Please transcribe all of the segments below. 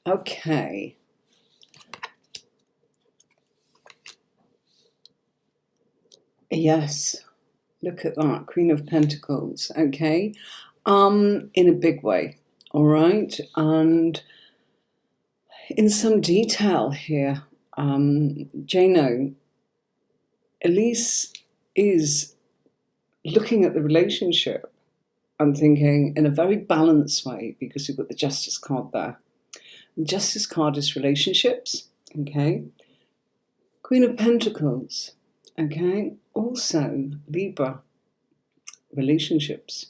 Okay. Yes, look at that, Queen of Pentacles. Okay, in a big way. All right, and in some detail here, Jano, Elise is looking at the relationship and thinking in a very balanced way, because we've got the Justice card there. The Justice card is relationships. Okay, Queen of Pentacles. Okay, also Libra, relationships.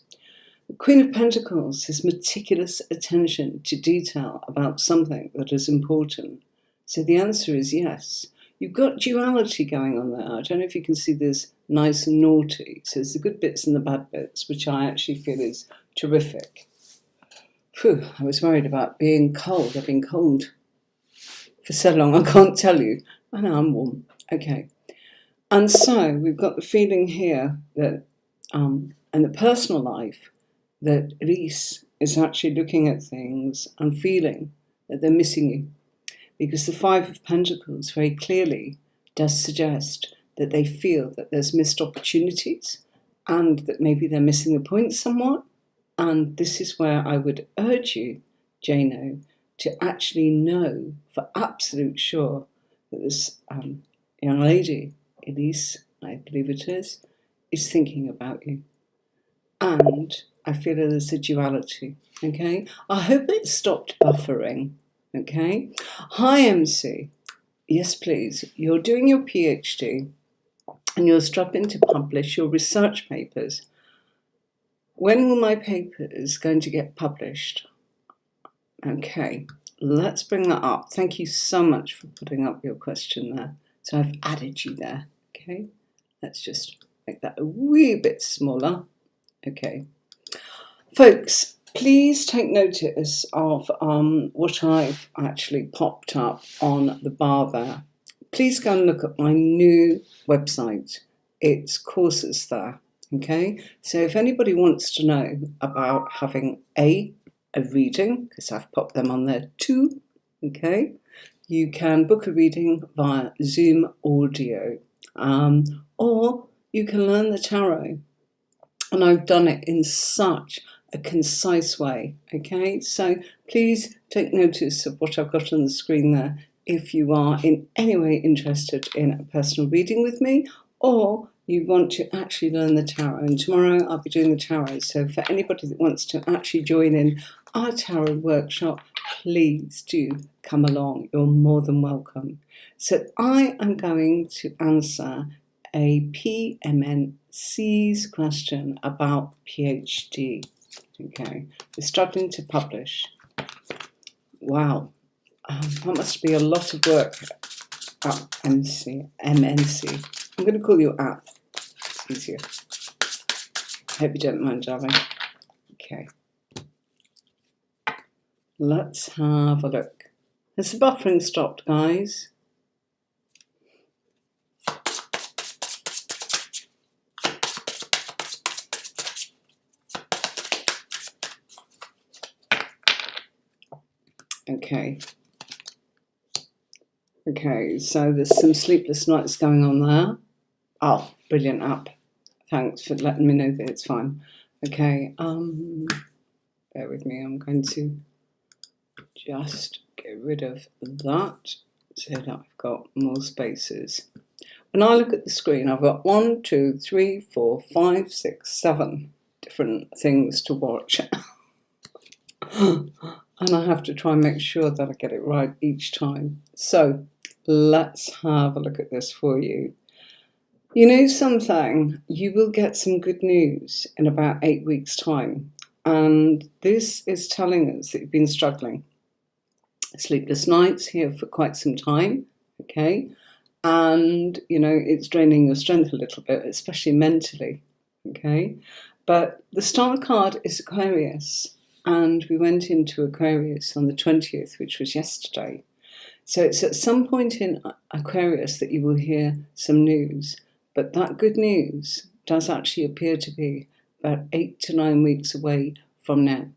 The Queen of Pentacles is meticulous attention to detail about something that is important. So the answer is yes. You've got duality going on there. I don't know if you can see this nice and naughty. So there's the good bits and the bad bits, which I actually feel is terrific. Phew, I was worried about being cold. I've been cold for so long, I can't tell you. I know I'm warm. Okay. And so we've got the feeling here that in the personal life, that Elise is actually looking at things and feeling that they're missing you. Because the Five of Pentacles very clearly does suggest that they feel that there's missed opportunities and that maybe they're missing the point somewhat. And this is where I would urge you, Jano, to actually know for absolute sure that this young lady, Elise, I believe it is thinking about you. And I feel that there's a duality, okay? I hope it stopped buffering, okay? Hi, MC. Yes, please. You're doing your PhD and you're struggling to publish your research papers. When will my papers going to get published? Okay, let's bring that up. Thank you so much for putting up your question there. So I've added you there, okay? Let's just make that a wee bit smaller. Okay. Folks, please take notice of what I've actually popped up on the bar there. Please go and look at my new website. It's courses there, okay? So if anybody wants to know about having a reading, because I've popped them on there too, okay? You can book a reading via Zoom audio, or you can learn the tarot. And I've done it in such a concise way, okay? So please take notice of what I've got on the screen there if you are in any way interested in a personal reading with me, or you want to actually learn the tarot. And tomorrow I'll be doing the tarot. So for anybody that wants to actually join in our tarot workshop, please do come along. You're more than welcome. So I am going to answer a PMNC's question about PhD. Okay, we're struggling to publish. Wow, that must be a lot of work. MNC. I'm going to call you App. It's easier. I hope you don't mind, darling. Okay. Let's have a look. Has the buffering stopped, guys? Okay. Okay, so there's some sleepless nights going on there. Oh, brilliant app. Thanks for letting me know that it's fine. Okay, bear with me. I'm going to just get rid of that so that I've got more spaces. When I look at the screen, I've got 1, 2, 3, 4, 5, 6, 7 different things to watch. And I have to try and make sure that I get it right each time. So let's have a look at this for you. You know something? You will get some good news in about 8 weeks' time. And this is telling us that you've been struggling. Sleepless nights here for quite some time, okay? And, you know, it's draining your strength a little bit, especially mentally, okay? But the star card is Aquarius. And we went into Aquarius on the 20th, which was yesterday. So it's at some point in Aquarius that you will hear some news. But that good news does actually appear to be about 8 to 9 weeks away from now.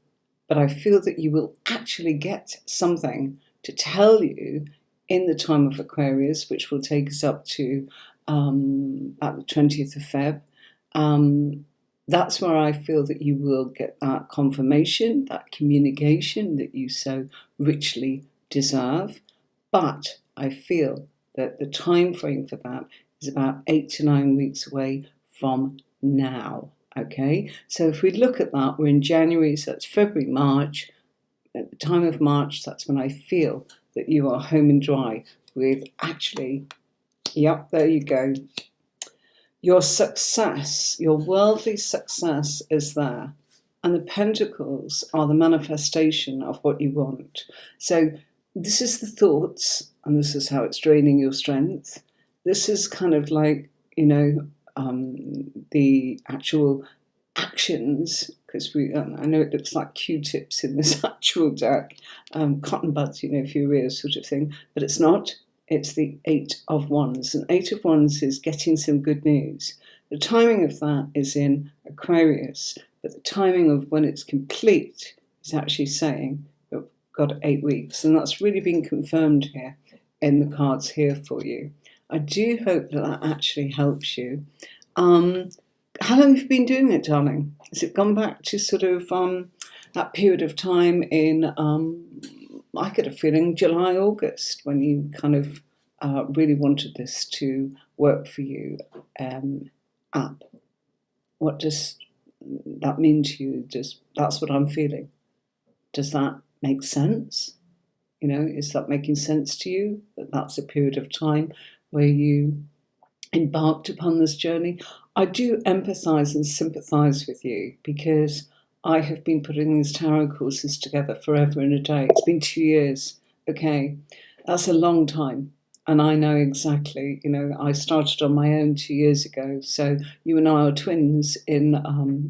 but I feel that you will actually get something to tell you in the time of Aquarius, which will take us up to about the 20th of Feb. That's where I feel that you will get that confirmation, that communication that you so richly deserve. But I feel that the time frame for that is about 8 to 9 weeks away from now. Okay, so if we look at that, we're in January, so that's February, March. At the time of March, that's when I feel that you are home and dry with actually, yep, there you go. Your success, your worldly success is there. And the pentacles are the manifestation of what you want. So this is the thoughts, and this is how it's draining your strength. This is kind of like, the actual actions, because I know it looks like Q-tips in this actual deck, cotton buds, for your ears sort of thing, but it's not. It's the 8 of Wands, and 8 of Wands is getting some good news. The timing of that is in Aquarius, but the timing of when it's complete is actually saying you've got 8 weeks, and that's really been confirmed here in the cards here for you. I do hope that that actually helps you. How long have you been doing it, darling? Has it gone back to sort of that period of time in, I get a feeling, July, August, when you kind of really wanted this to work for you up? What does that mean to you? That's what I'm feeling. Does that make sense? Is that making sense to you? That's a period of time where you embarked upon this journey. I do empathize and sympathize with you, because I have been putting these tarot courses together forever and a day. It's been 2 years. Okay, that's a long time. And I know exactly, I started on my own 2 years ago. So you and I are twins in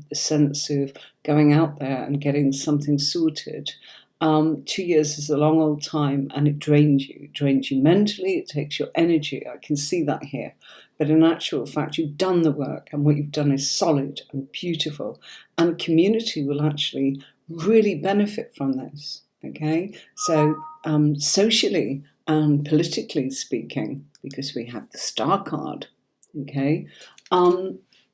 the sense of going out there and getting something sorted. 2 years is a long old time, and it drains you mentally. It takes your energy. I can see that here. But in actual fact, you've done the work, and what you've done is solid and beautiful. And the community will actually really benefit from this. Okay, so socially and politically speaking, because we have the Star card. Okay,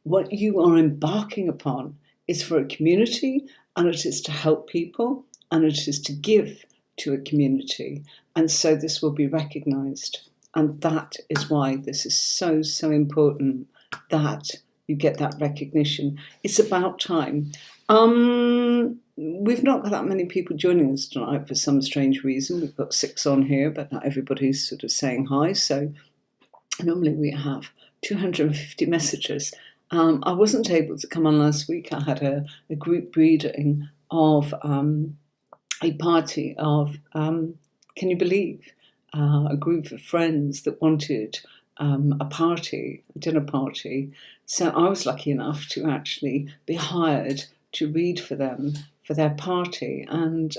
what you are embarking upon is for a community, and it is to help people, and it is to give to a community. And so this will be recognized. And that is why this is so, so important, that you get that recognition. It's about time. We've not got that many people joining us tonight for some strange reason. We've got 6 on here, but not everybody's sort of saying hi. So normally we have 250 messages. I wasn't able to come on last week. I had a group reading of a party of, can you believe, a group of friends that wanted a dinner party. So I was lucky enough to actually be hired to read for them for their party. And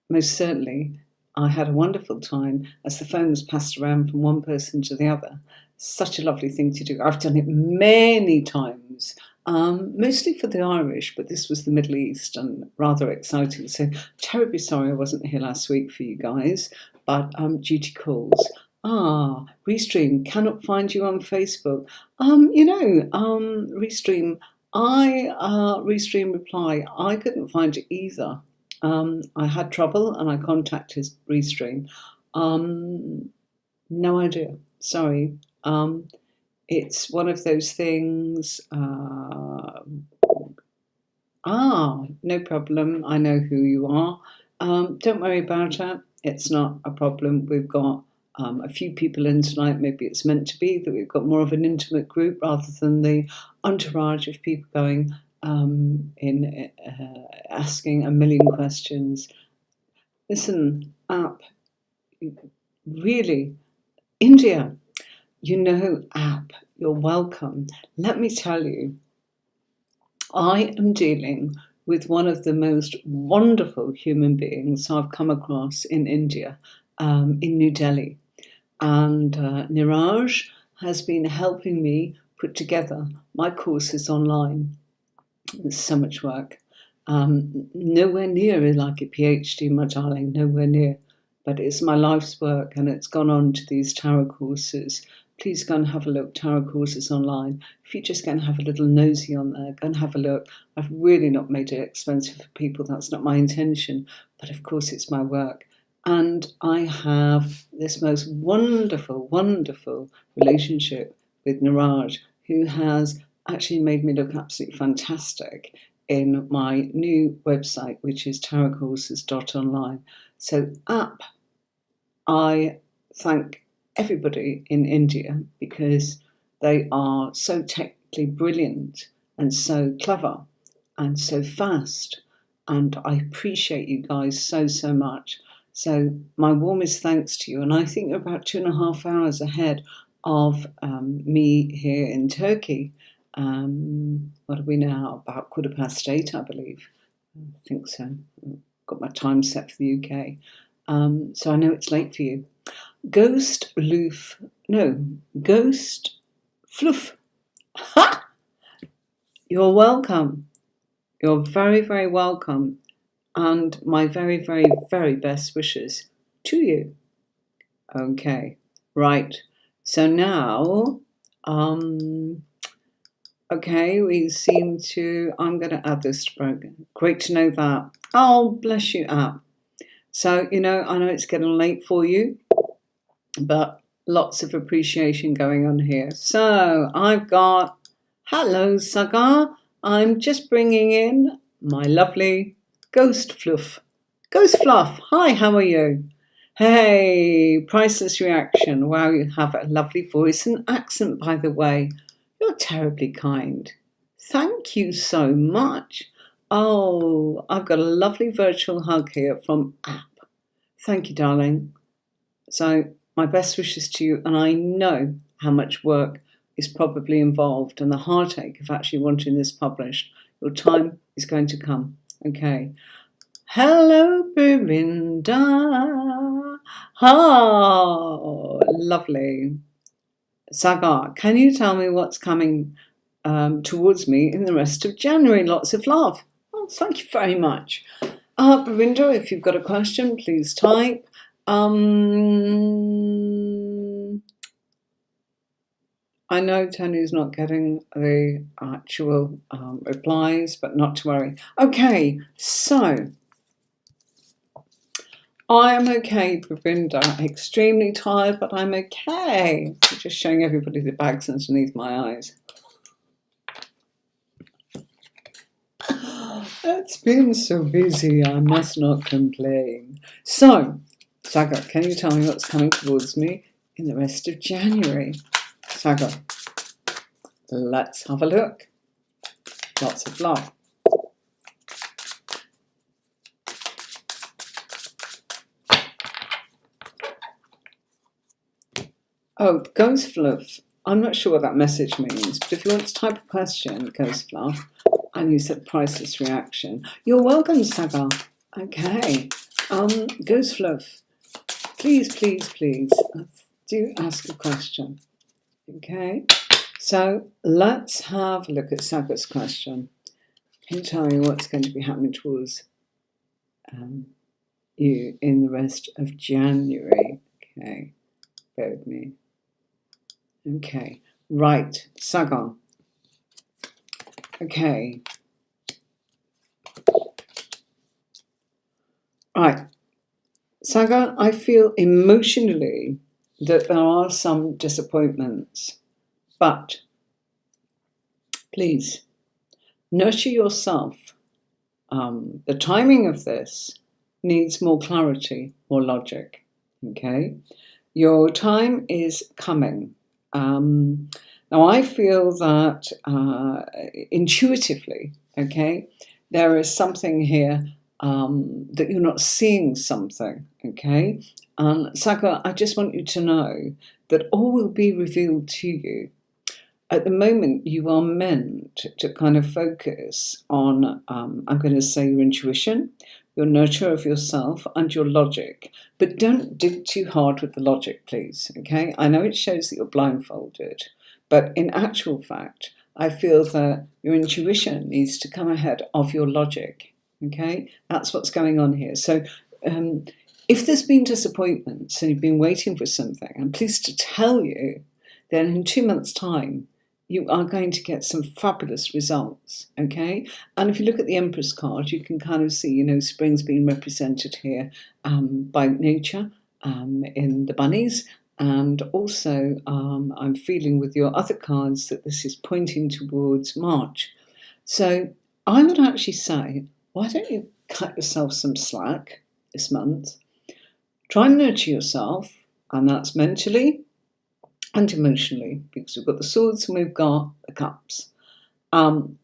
most certainly I had a wonderful time as the phone was passed around from one person to the other. Such a lovely thing to do. I've done it many times. Mostly for the Irish, but this was the Middle East, and rather exciting. So terribly sorry I wasn't here last week for you guys, but duty calls. Restream, cannot find you on Facebook. Restream, Restream reply, I couldn't find it either. I had trouble and I contacted Restream. No idea, sorry. It's one of those things. No problem. I know who you are. Don't worry about it. It's not a problem. We've got a few people in tonight. Maybe it's meant to be that we've got more of an intimate group rather than the entourage of people going asking a million questions. Listen, really, India. App, you're welcome. Let me tell you, I am dealing with one of the most wonderful human beings I've come across in India, in New Delhi. And Niraj has been helping me put together my courses online. There's so much work. Nowhere near like a PhD, my darling, nowhere near. But it's my life's work, and it's gone on to these tarot courses. Please go and have a look, tarot courses online. If you just go and have a little nosy on there, go and have a look. I've really not made it expensive for people. That's not my intention. But of course, it's my work. And I have this most wonderful, wonderful relationship with Niraj, who has actually made me look absolutely fantastic in my new website, which is tarotcourses.online. So I thank everybody in India because they are so technically brilliant and so clever and so fast. And I appreciate you guys so, so much. So my warmest thanks to you. And I think you're about 2.5 hours ahead of me here in Turkey. What are we now? About 8:15, I believe. I think so. Got my time set for the UK. So I know it's late for you. Ghost Fluff. Ha! You're welcome. You're very, very welcome. And my very, very, very best wishes to you. Okay, right. So now, okay, we seem to, I'm going to add this to program. Great to know that. Oh, bless you, app. So, I know it's getting late for you, but lots of appreciation going on here. So I've got, hello, Sagar. I'm just bringing in my lovely Ghost Fluff. Ghost Fluff, hi, how are you? Hey, priceless reaction. Wow, you have a lovely voice and accent, by the way. You're terribly kind. Thank you so much. Oh, I've got a lovely virtual hug here from App. Thank you, darling. So my best wishes to you, and I know how much work is probably involved and the heartache of actually wanting this published. Your time is going to come. Okay. Hello, Birinda. Oh, lovely. Sagar, can you tell me what's coming towards me in the rest of January? Lots of love. Oh, thank you very much. Birinda, if you've got a question, please type. I know Tony's not getting the actual replies, but not to worry. Okay, so I am okay, Pravinda. Extremely tired, but I'm okay. Just showing everybody the bags underneath my eyes. It's been so busy, I must not complain. So, Sagar, can you tell me what's coming towards me in the rest of January? Sagar, let's have a look. Lots of love. Oh, Ghost Fluff. I'm not sure what that message means, but if you want to type a question, Ghost Fluff, and you said priceless reaction, you're welcome, Sagar. Okay. Ghost Fluff, please, please, please, do ask a question. Okay. So let's have a look at Sagar's question. Can you tell me what's going to be happening towards you in the rest of January? Okay. Bear with me. Okay, right, Sagar. Okay. Right. Sagar, I feel emotionally that there are some disappointments, but please nurture yourself. The timing of this needs more clarity, more logic. Okay? Your time is coming. Now, I feel that intuitively, okay, there is something here that you're not seeing something, okay? Sagar, I just want you to know that all will be revealed to you. At the moment, you are meant to kind of focus on, I'm going to say, your intuition, your nurture of yourself, and your logic. But don't dig too hard with the logic, please, okay? I know it shows that you're blindfolded, but in actual fact, I feel that your intuition needs to come ahead of your logic, Okay, that's what's going on here. So if there's been disappointments and you've been waiting for something, I'm pleased to tell you that in 2 months' time, you are going to get some fabulous results, okay? And if you look at the Empress card, you can kind of see, you know, spring's being represented here by nature in the bunnies. And also, I'm feeling with your other cards that this is pointing towards March. So I would actually say, why don't you cut yourself some slack this month? Try and nurture yourself, and that's mentally and emotionally, because we've got the swords and we've got the cups. Don't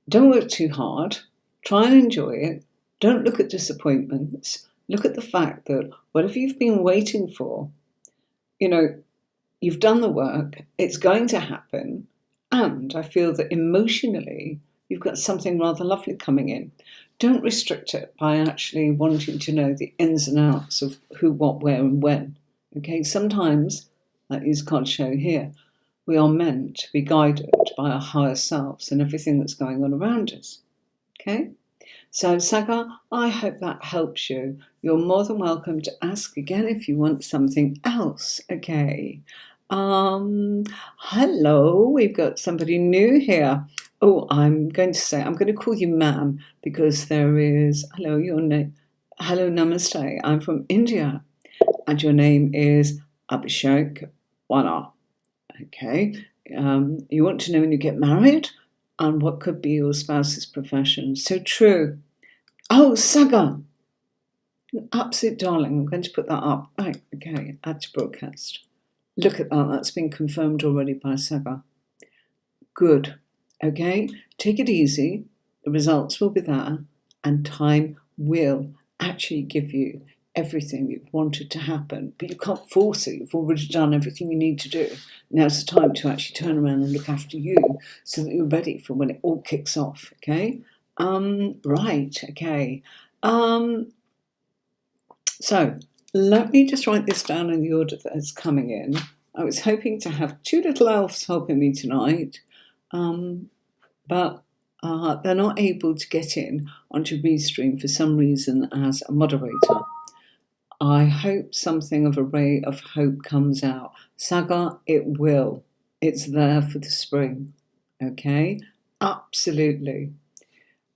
work too hard. Try and enjoy it. Don't look at disappointments. Look at the fact that whatever you've been waiting for, you know, you've done the work, it's going to happen, and I feel that emotionally you've got something rather lovely coming in. Don't restrict it by actually wanting to know the ins and outs of who, what, where, and when. Okay, sometimes, like these cards show here, we are meant to be guided by our higher selves and everything that's going on around us. Okay? So, Saga, I hope that helps you. You're more than welcome to ask again if you want something else. Okay. Hello, we've got somebody new here. Oh, I'm going to call you ma'am because there is, hello, your name, hello, namaste. I'm from India and your name is Abhishek Wana. Okay. You want to know when you get married and what could be your spouse's profession. So true. Oh, Saga. Absolute darling. I'm going to put that up. Right, okay. Add to broadcast. Look at that. That's been confirmed already by Saga. Good. Okay. Take it easy. The results will be there and time will actually give you everything you've wanted to happen, but you can't force it. You've already done everything you need to do. Now's the time to actually turn around and look after you so that you're ready for when it all kicks off. Okay. Right. Okay. So let me just write this down in the order that it's coming in. I was hoping to have 2 little elves helping me tonight, but they're not able to get in onto Restream for some reason as a moderator. I hope something of a ray of hope comes out. Saga, it will. It's there for the spring. Okay? Absolutely.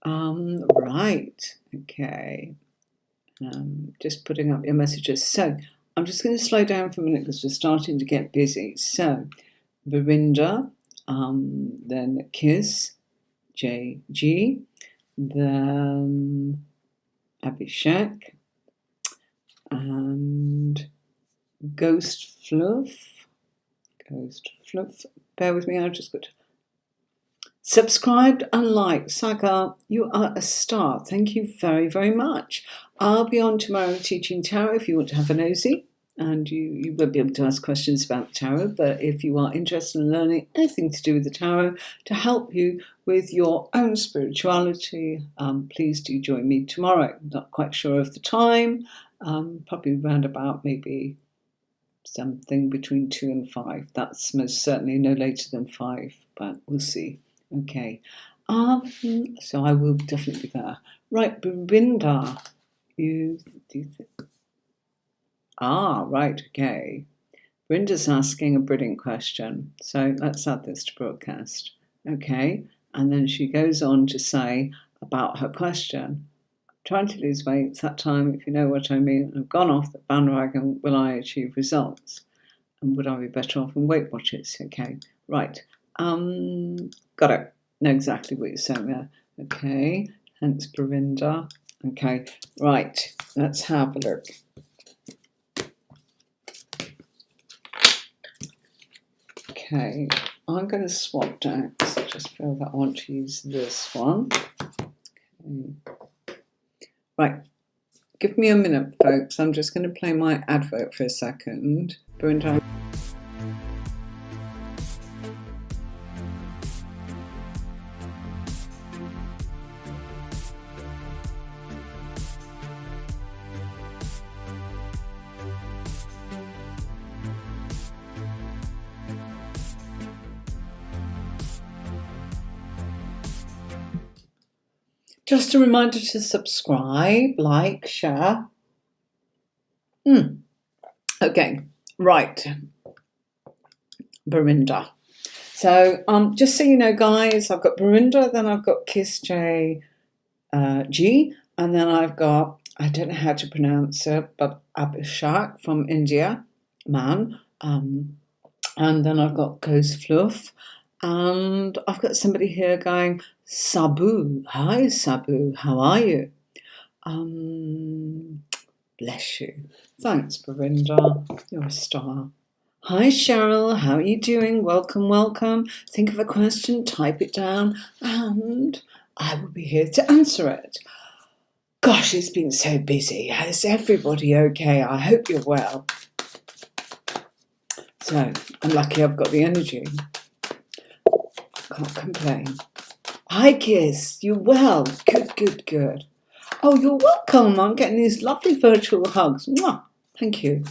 Right. Okay. Just putting up your messages. So, I'm just going to slow down for a minute because we're starting to get busy. So, Verinda, then Kiss, JG, then Abhishek, and Ghost Fluff. Bear with me, I just got subscribed and liked. Saga, you are a star. Thank you very, very much. I'll be on tomorrow teaching tarot if you want to have a nosy. And you won't be able to ask questions about the tarot, but if you are interested in learning anything to do with the tarot to help you with your own spirituality, please do join me tomorrow. Not quite sure of the time, probably around about maybe something between 2 and 5. That's most certainly no later than 5, but we'll see. Okay. So I will definitely be there. Right, Brinda, you do right, okay. Brinda's asking a brilliant question. So let's add this to broadcast. Okay. And then she goes on to say about her question. Trying to lose weight, it's that time, if you know what I mean. I've gone off the bandwagon. Will I achieve results? And would I be better off in Weight Watchers? Okay, right. Got it. Know exactly what you're saying there. Okay, hence Berinda. Okay, right. Let's have a look. Okay, I'm going to swap decks. I just feel that I want to use this one. Okay. Right. Give me a minute, folks. I'm just going to play my advert for a second. Berinda. Just a reminder to subscribe, like, share. Okay, right. Barinda. So just so you know, guys, I've got Barinda, then I've got Kiss J G, and then I've got, I don't know how to pronounce it, but Abhishek from India, man. And then I've got Ghost Fluff, and I've got somebody here going, Sabu. Hi, Sabu. How are you? Bless you. Thanks, Barinda. You're a star. Hi, Cheryl. How are you doing? Welcome, welcome. Think of a question, type it down, and I will be here to answer it. Gosh, it's been so busy. Is everybody okay? I hope you're well. So, I'm lucky I've got the energy. Can't complain. Hi, Kiss. You well? Good, good, good. Oh, you're welcome. I'm getting these lovely virtual hugs. Mwah. Thank you.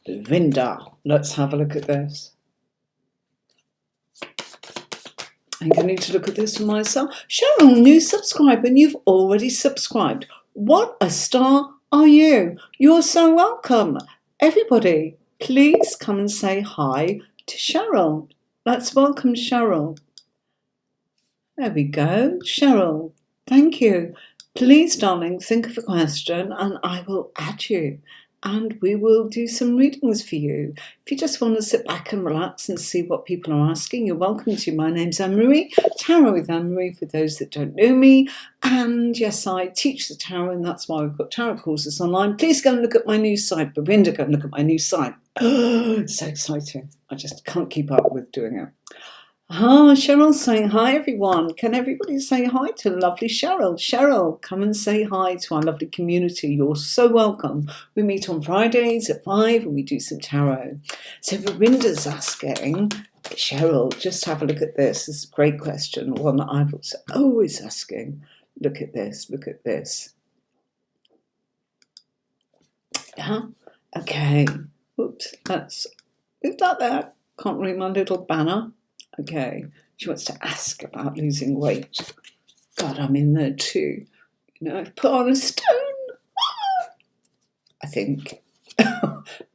Linda, let's have a look at this. I think I need to look at this for myself. Cheryl, new subscriber, and you've already subscribed. What a star are you? You're so welcome. Everybody, please come and say hi to Cheryl. Let's welcome Cheryl. There we go. Cheryl, thank you. Please, darling, think of a question and I will add you. And we will do some readings for you. If you just want to sit back and relax and see what people are asking, you're welcome to. My name's Anne-Marie, Tarot with Anne-Marie for those that don't know me. And yes, I teach the tarot, and that's why we've got tarot courses online. Please go and look at my new site. Barinda, go and look at my new site. Oh, so exciting. I just can't keep up with doing it. Cheryl's saying hi, everyone. Can everybody say hi to lovely Cheryl? Cheryl, come and say hi to our lovely community. You're so welcome. We meet on Fridays at 5 and we do some tarot. So Barinda's asking, Cheryl, just have a look at this. This is a great question, one that I was always asking. Look at this, look at this. Yeah, okay. Oops, leave that there. Can't read my little banner. Okay, she wants to ask about losing weight. God, I'm in there too. You know, I've put on a stone. I think.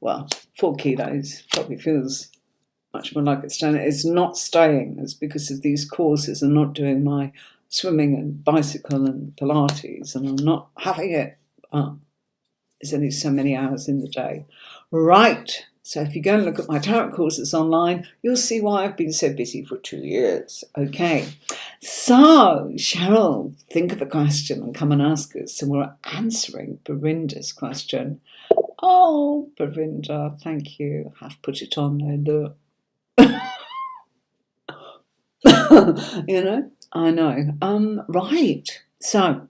Well, 4 kilos probably feels much more like a stone. It's not staying. It's because of these courses. I'm not doing my swimming and bicycle and Pilates, and I'm not having it. There's only so many hours in the day. Right. So if you go and look at my tarot courses online, you'll see why I've been so busy for 2 years. Okay. So, Cheryl, think of a question and come and ask us. And we're answering Barinda's question. Oh, Barinda, thank you. I've put it on there, look. You know, I know. Right. So,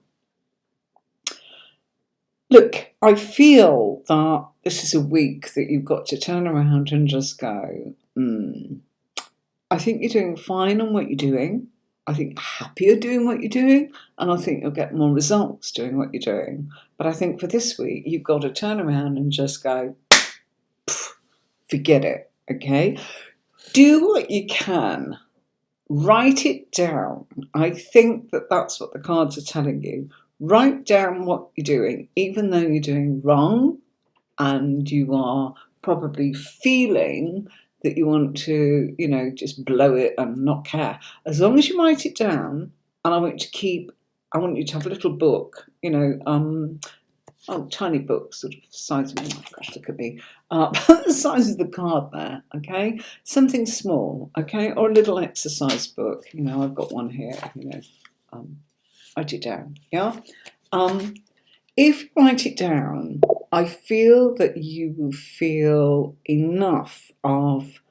look, I feel that this is a week that you've got to turn around and just go, I think you're doing fine on what you're doing. I think happier doing what you're doing. And I think you'll get more results doing what you're doing. But I think for this week, you've got to turn around and just go, forget it, okay? Do what you can. Write it down. I think that that's what the cards are telling you. Write down what you're doing, even though you're doing wrong and you are probably feeling that you want to, you know, just blow it and not care. As long as you write it down, and I want you to have a little book, you know, tiny book, sort of size of, oh gosh, look at me, the size of the card there, okay? Something small, okay? Or a little exercise book. You know, I've got one here, you know, write it down, yeah? If you write it down, I feel that you will feel enough of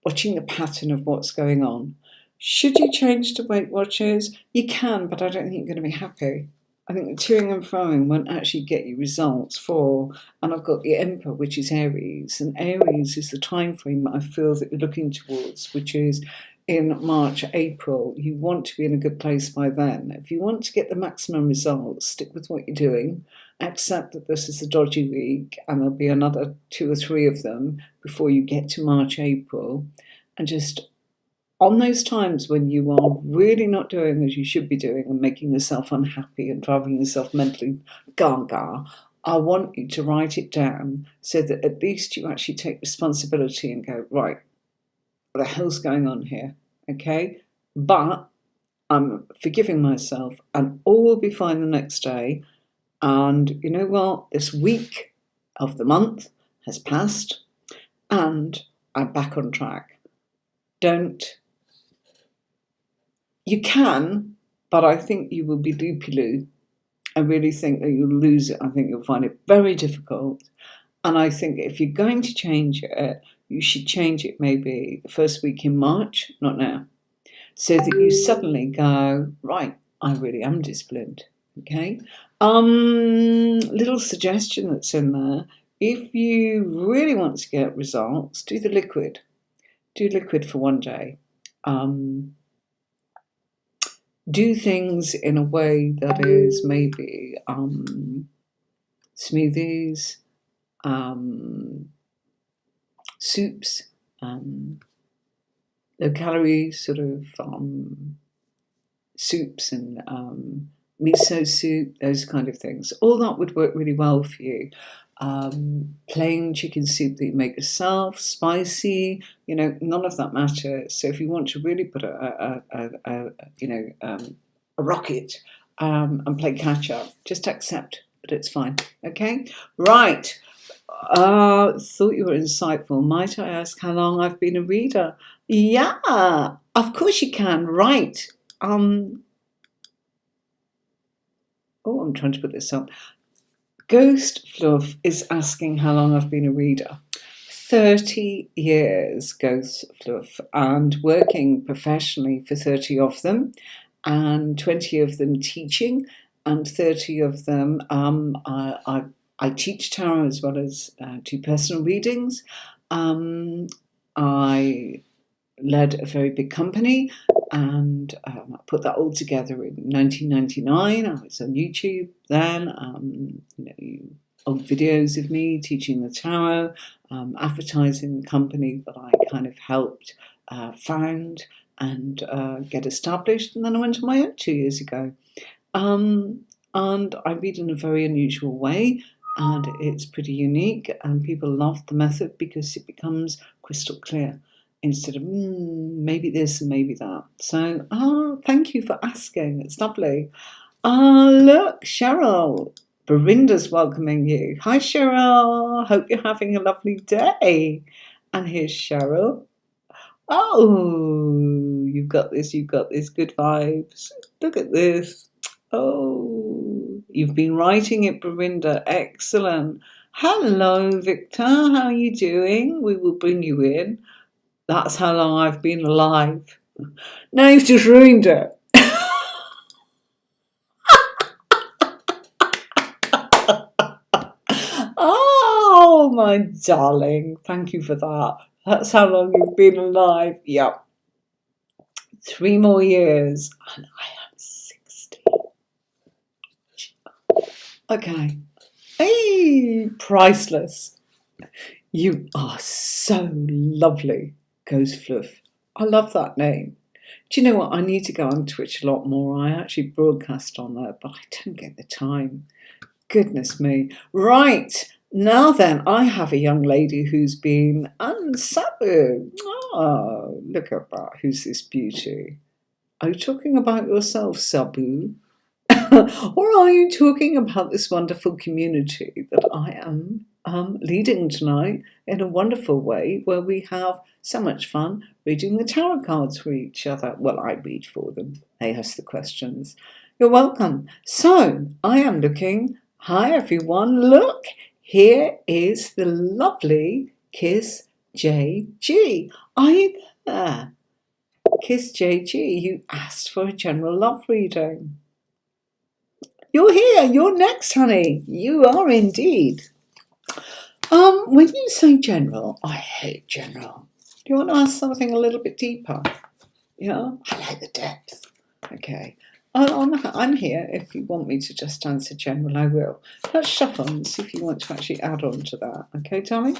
watching the pattern of what's going on. Should you change to Weight Watchers? You can, but I don't think you're going to be happy. I think the toing and froing won't actually get you results and I've got the Emperor, which is Aries, and Aries is the time frame that I feel that you're looking towards, which is in March, April. You want to be in a good place by then. If you want to get the maximum results, stick with what you're doing. Accept that this is a dodgy week and there'll be another 2 or 3 of them before you get to March, April, and just on those times when you are really not doing as you should be doing and making yourself unhappy and driving yourself mentally gaga, I want you to write it down so that at least you actually take responsibility and go, right, what the hell's going on here? Okay? But I'm forgiving myself and all will be fine the next day. And you know what? This week of the month has passed and I'm back on track. You can, but I think you will be loopy-loo. I really think that you'll lose it. I think you'll find it very difficult. And I think if you're going to change it, you should change it maybe the first week in March, not now. So that you suddenly go, right, I really am disciplined. Okay? Little suggestion that's in there. If you really want to get results, do the liquid. Do liquid for one day. Do things in a way that is maybe smoothies, soups, low calorie sort of soups and miso soup, those kind of things. All that would work really well for you. Plain chicken soup that you make yourself, spicy, none of that matters. So if you want to really put a rocket and play catch up, just accept that it's fine. Okay, right. Thought you were insightful. Might I ask how long I've been a reader? Yeah, of course you can. Right. I'm trying to put this up. Ghost Fluff is asking how long I've been a reader. 30 years, Ghost Fluff, and working professionally for 30 of them, and 20 of them teaching, and 30 of them I teach tarot as well as do personal readings. I led a very big company and I put that all together in 1999. I was on YouTube then, old videos of me teaching the tarot, advertising the company that I kind of helped found and get established. And then I went on my own 2 years ago. And I read in a very unusual way, and it's pretty unique, and people love the method because it becomes crystal clear instead of maybe this and maybe that. So, thank you for asking. It's lovely. Look, Cheryl, Berinda's welcoming you. Hi, Cheryl. Hope you're having a lovely day. And here's Cheryl. Oh, you've got this, good vibes. Look at this. Oh, you've been writing it, Berinda. Excellent. Hello, Victor. How are you doing? We will bring you in. That's how long I've been alive. Now you've just ruined it. Oh, my darling. Thank you for that. That's how long you've been alive. Yep. 3 more years. And I am 60. Okay. Hey, priceless. You are so lovely, Ghost Fluff. I love that name. Do you know what? I need to go on Twitch a lot more. I actually broadcast on there, but I don't get the time. Goodness me. Right. Now then, I have a young lady who's been Sabu. Oh, look at that. Who's this beauty? Are you talking about yourself, Sabu? Or are you talking about this wonderful community that I am leading tonight in a wonderful way where we have so much fun reading the tarot cards for each other? Well, I read for them. They ask the questions. You're welcome. So, I am looking. Hi, everyone. Look, here is the lovely Kiss JG. Are you there? Kiss JG, you asked for a general love reading. You're here. You're next, honey. You are indeed. When you say general, I hate general. Do you want to ask something a little bit deeper? Yeah, I like the depth. Okay. I'm here. If you want me to just answer general, I will. Let's shuffle and see if you want to actually add on to that. Okay, darling?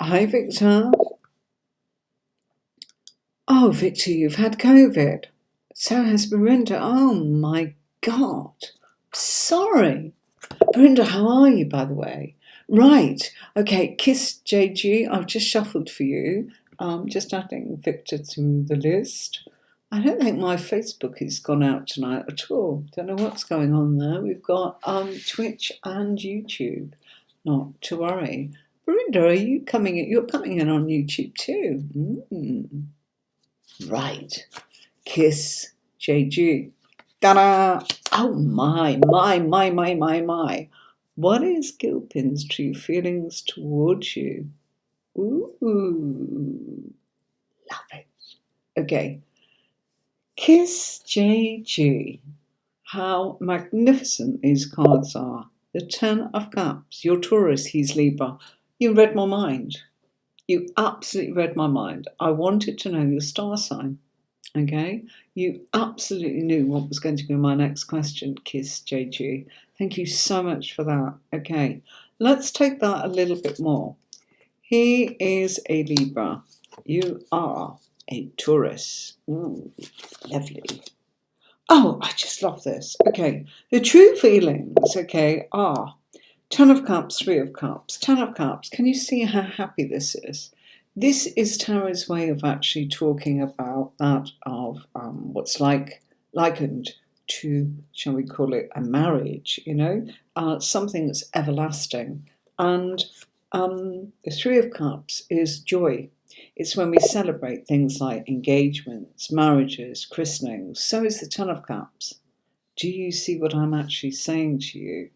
Hi, Victor. Oh, Victor, you've had COVID. So has Belinda. Oh, my God. Sorry. Belinda, how are you, by the way? Right. Okay, Kiss JG, I've just shuffled for you. Just adding Victor to the list. I don't think my Facebook has gone out tonight at all. Don't know what's going on there. We've got Twitch and YouTube. Not to worry. Belinda, are you coming in? You're coming in on YouTube too. Right. Kiss JG. Ta-da! Oh my. What is Gilpin's true feelings towards you? Ooh. Love it. Okay. Kiss JG. How magnificent these cards are. The 10 of Cups. You're Taurus, he's Libra. You read my mind. You absolutely read my mind. I wanted to know your star sign. Okay? You absolutely knew what was going to be my next question, Kiss JG. Thank you so much for that. Okay, let's take that a little bit more. He is a Libra. You are a Taurus. Ooh, lovely. Oh, I just love this. Okay, the true feelings, okay, are 10 of Cups, 3 of Cups. 10 of Cups, can you see how happy this is? This is Tarot's way of actually talking about that of what's likened to, shall we call it, a marriage, something that's everlasting. And the 3 of Cups is joy. It's when we celebrate things like engagements, marriages, christenings. So is the 10 of Cups. Do you see what I'm actually saying to you?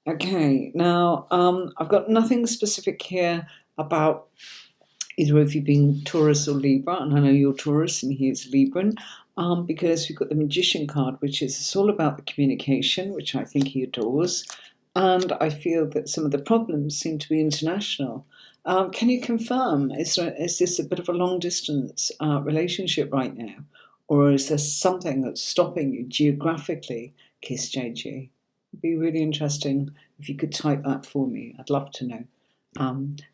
Okay, now I've got nothing specific here about either of you being Taurus or Libra, and I know you're Taurus and he is Libran, because we've got the Magician card, which is it's all about the communication, which I think he adores, and I feel that some of the problems seem to be international. Can you confirm, is this a bit of a long-distance relationship right now, or is there something that's stopping you geographically, Kiss JG? It'd be really interesting if you could type that for me. I'd love to know.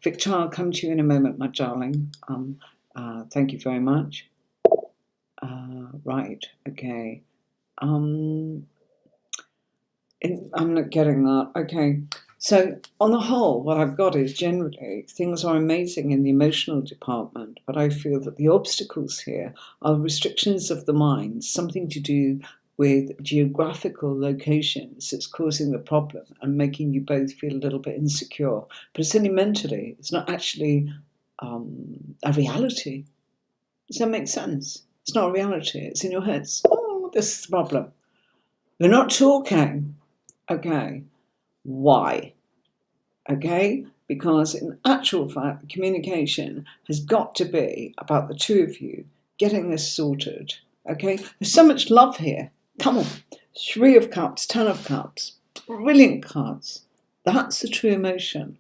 Victor, I'll come to you in a moment, my darling. Thank you very much. Right, okay. I'm not getting that. Okay. So on the whole, what I've got is generally things are amazing in the emotional department, but I feel that the obstacles here are restrictions of the mind, something to do with geographical locations that's causing the problem and making you both feel a little bit insecure. But it's only mentally. It's not actually a reality. Does that make sense? It's not a reality. It's in your heads. Oh, this is the problem. We're not talking. Okay. Why? Okay? Because in actual fact, the communication has got to be about the two of you getting this sorted. Okay? There's so much love here. Come on. 3 of Cups, 10 of Cups. Brilliant cards. That's the true emotion.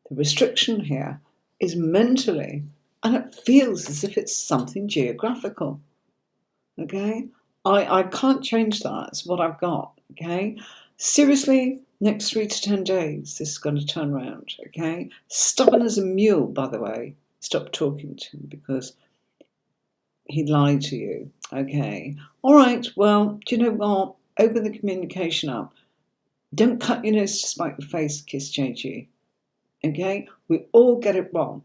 The restriction here is mentally, and it feels as if it's something geographical. Okay? I can't change that. It's what I've got. Okay? Seriously, next 3 to 10 days, this is going to turn around. Okay? Stubborn as a mule, by the way. Stop talking to him because he lied to you. Okay. All right. Well, do you know what? Open the communication up. Don't cut your nose to spite your face, Kiss JG. Okay? We all get it wrong.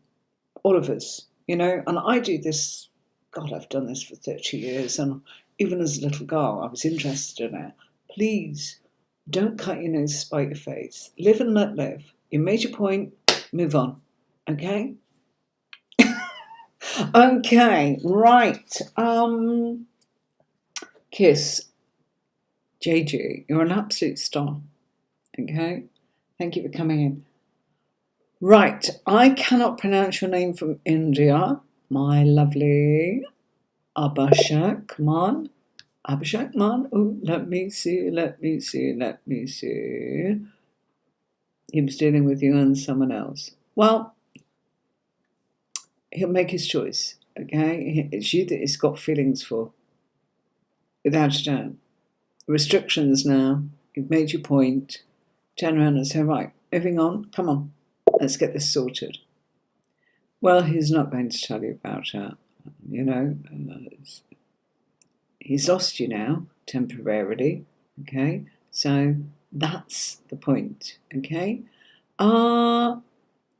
All of us. And I do this. God, I've done this for 30 years. And even as a little girl, I was interested in it. Please, don't cut your nose to spite your face. Live and let live. You made your point. Move on. Okay? Okay, right. Kiss JG, you're an absolute star. Okay, thank you for coming in. Right, I cannot pronounce your name from India, my lovely Abhishek man. Abhishek man. Oh, let me see. He was dealing with you and someone else. Well, he'll make his choice. Okay, it's you that he's got feelings for, without a doubt. Restrictions now. You've made your point. Turn around and say, right, moving on. Come on, let's get this sorted. Well, he's not going to tell you about it. You know, he's lost you now, temporarily. Okay, so that's the point. Okay.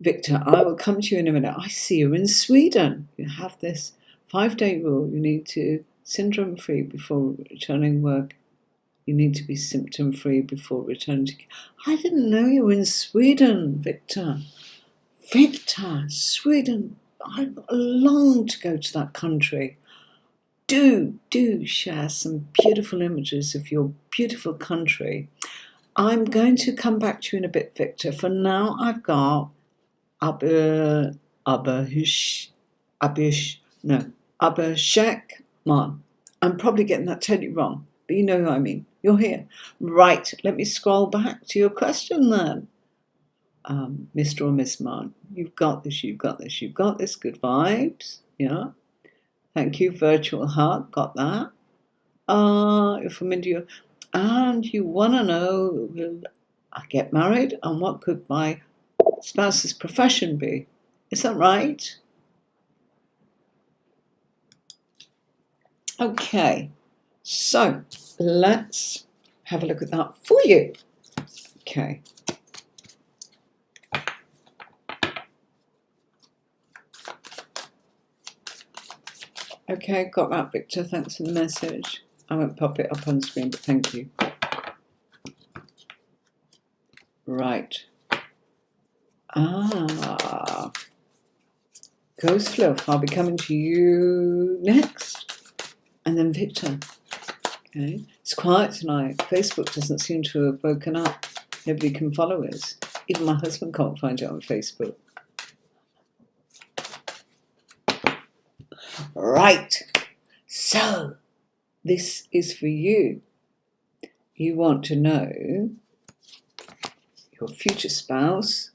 Victor, I will come to you in a minute. I see you're in Sweden. You have this 5-day rule. You need to syndrome-free before returning work. You need to be symptom-free before returning to... I didn't know you were in Sweden, Victor. Victor, Sweden. I long to go to that country. Do share some beautiful images of your beautiful country. I'm going to come back to you in a bit, Victor. For now, I've got Abhishek Man. I'm probably getting that totally wrong, but you know who I mean. You're here. Right, let me scroll back to your question then. Mr. or Miss Man, you've got this, you've got this, you've got this. Good vibes. Yeah. Thank you. Virtual heart. Got that. You're from India. And you want to know, will I get married? And what could my spouse's profession be? Is that right? Okay, so let's have a look at that for you. Okay. Okay, got that, Victor. Thanks for the message. I won't pop it up on screen, but thank you. Right. Ghost Fluff, I'll be coming to you next. And then Victor. Okay. It's quiet tonight. Facebook doesn't seem to have woken up. Nobody can follow us. Even my husband can't find it on Facebook. Right. So, this is for you. You want to know your future spouse,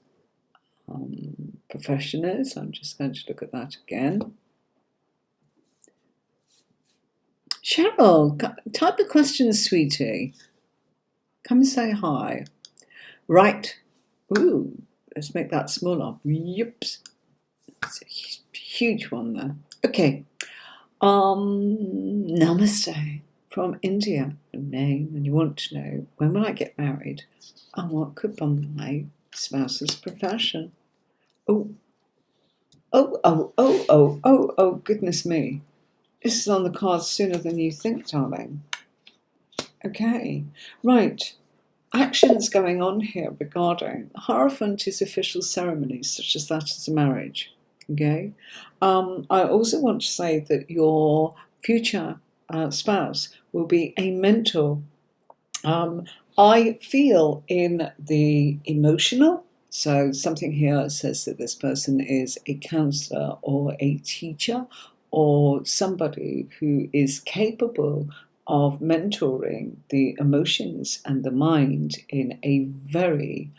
profession is. I'm just going to look at that again. Cheryl, type a question, sweetie. Come and say hi. Right. Ooh, let's make that smaller. Yips. It's a huge one there. Okay. Namaste from India. A name, and you want to know, when will I get married? And what could be my spouse's profession? Oh, goodness me. This is on the cards sooner than you think, darling. Okay, right. Actions going on here regarding Hierophant is official ceremonies, such as that as a marriage. Okay. I also want to say that your future spouse will be a mentor. I feel in the emotional. So something here says that this person is a counselor or a teacher or somebody who is capable of mentoring the emotions and the mind in a very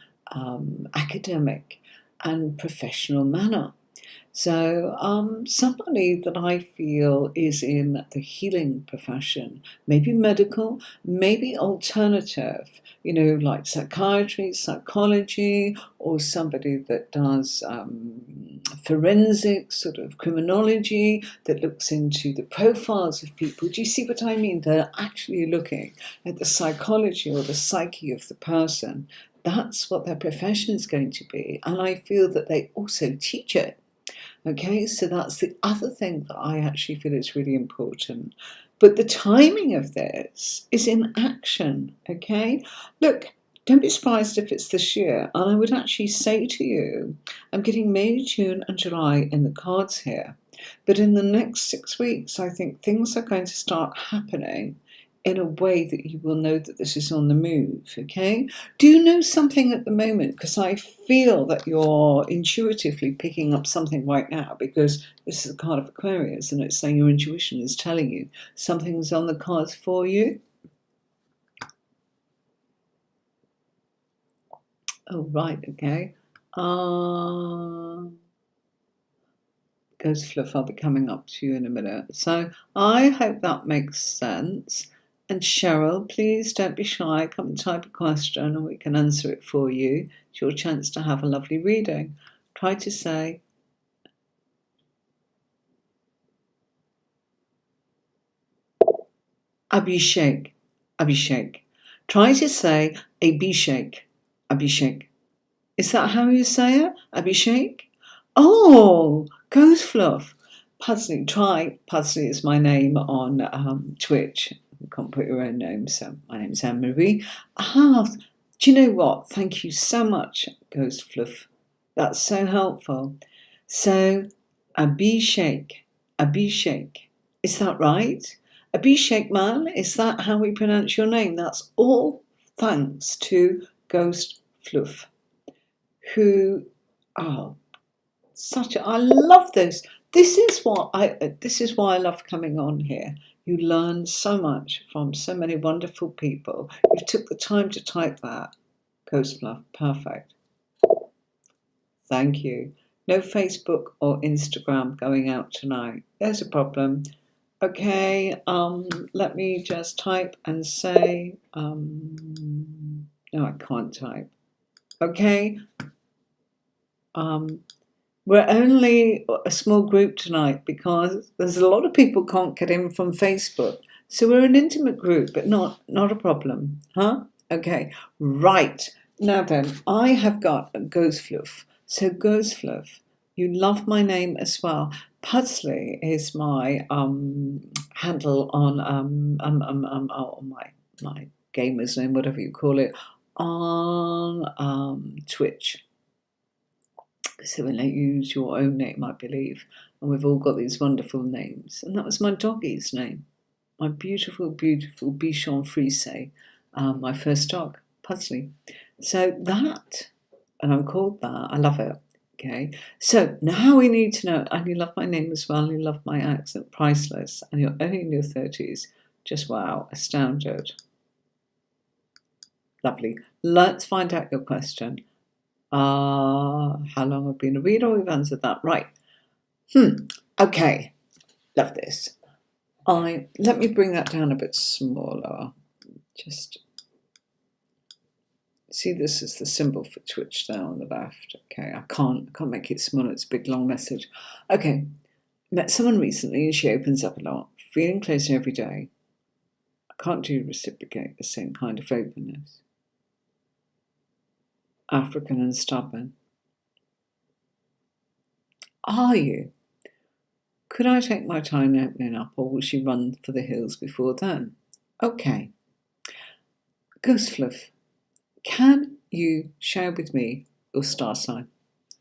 academic and professional manner. So somebody that I feel is in the healing profession, maybe medical, maybe alternative, you know, like psychiatry, psychology, or somebody that does forensic sort of criminology, that looks into the profiles of people. Do you see what I mean? They're actually looking at the psychology or the psyche of the person. That's what their profession is going to be. And I feel that they also teach it. Okay, so that's the other thing that I actually feel is really important. But the timing of this is in action, okay? Look, don't be surprised if it's this year. And I would actually say to you, I'm getting May, June and July in the cards here. But in the next 6 weeks, I think things are going to start happening in a way that you will know that this is on the move, okay? Do you know something at the moment? Because I feel that you're intuitively picking up something right now, because this is a card of Aquarius and it's saying your intuition is telling you something's on the cards for you. Oh, right, okay. Ghost Fluff, I'll be coming up to you in a minute. So I hope that makes sense. And Cheryl, please don't be shy. Come and type a question and we can answer it for you. It's your chance to have a lovely reading. Try to say Abhishek. Abhishek. Try to say Abhishek. Abhishek. Is that how you say it? Abhishek? Oh, Ghost Fluff. Pudsley, try. Pudsley is my name on Twitch. You can't put your own name, so my name's Anne-Marie. Do you know what? Thank you so much, Ghost Fluff. That's so helpful. So, Abhishek. Abhishek. Is that right? Abhishek man, is that how we pronounce your name? That's all thanks to Ghost Fluff, who I love this. This is why I love coming on here. You learn so much from so many wonderful people. You took the time to type that. Ghost Fluff, perfect. Thank you. No Facebook or Instagram going out tonight. There's a problem. Okay, let me just type and say, no, I can't type. Okay, we're only a small group tonight because there's a lot of people can't get in from Facebook. So we're an intimate group, but not a problem, huh? Okay, right. Now then, I have got a Ghost Fluff. So Ghost Fluff, you love my name as well. Pudsley is my handle on my gamer's name, whatever you call it, on Twitch. So when they use your own name, I believe, and we've all got these wonderful names, and that was my doggie's name, my beautiful, beautiful Bichon Frise, my first dog, Pudsley. So that, and I'm called that. I love it. Okay, so now we need to know, and you love my name as well, and you love my accent, priceless, and you're only in your 30s, just wow, astounded. Lovely. Let's find out your question. How long I've been a reader? We've answered that. Right. Okay. Love this. Let me bring that down a bit smaller. Just see, this is the symbol for Twitch there on the left. Okay, I can't make it smaller. It's a big long message. Okay. Met someone recently and she opens up a lot. Feeling closer every day. I can't reciprocate the same kind of openness. African and stubborn. Are you? Could I take my time opening up, or will she run for the hills before then? Okay. Ghost Fluff, can you share with me your star sign?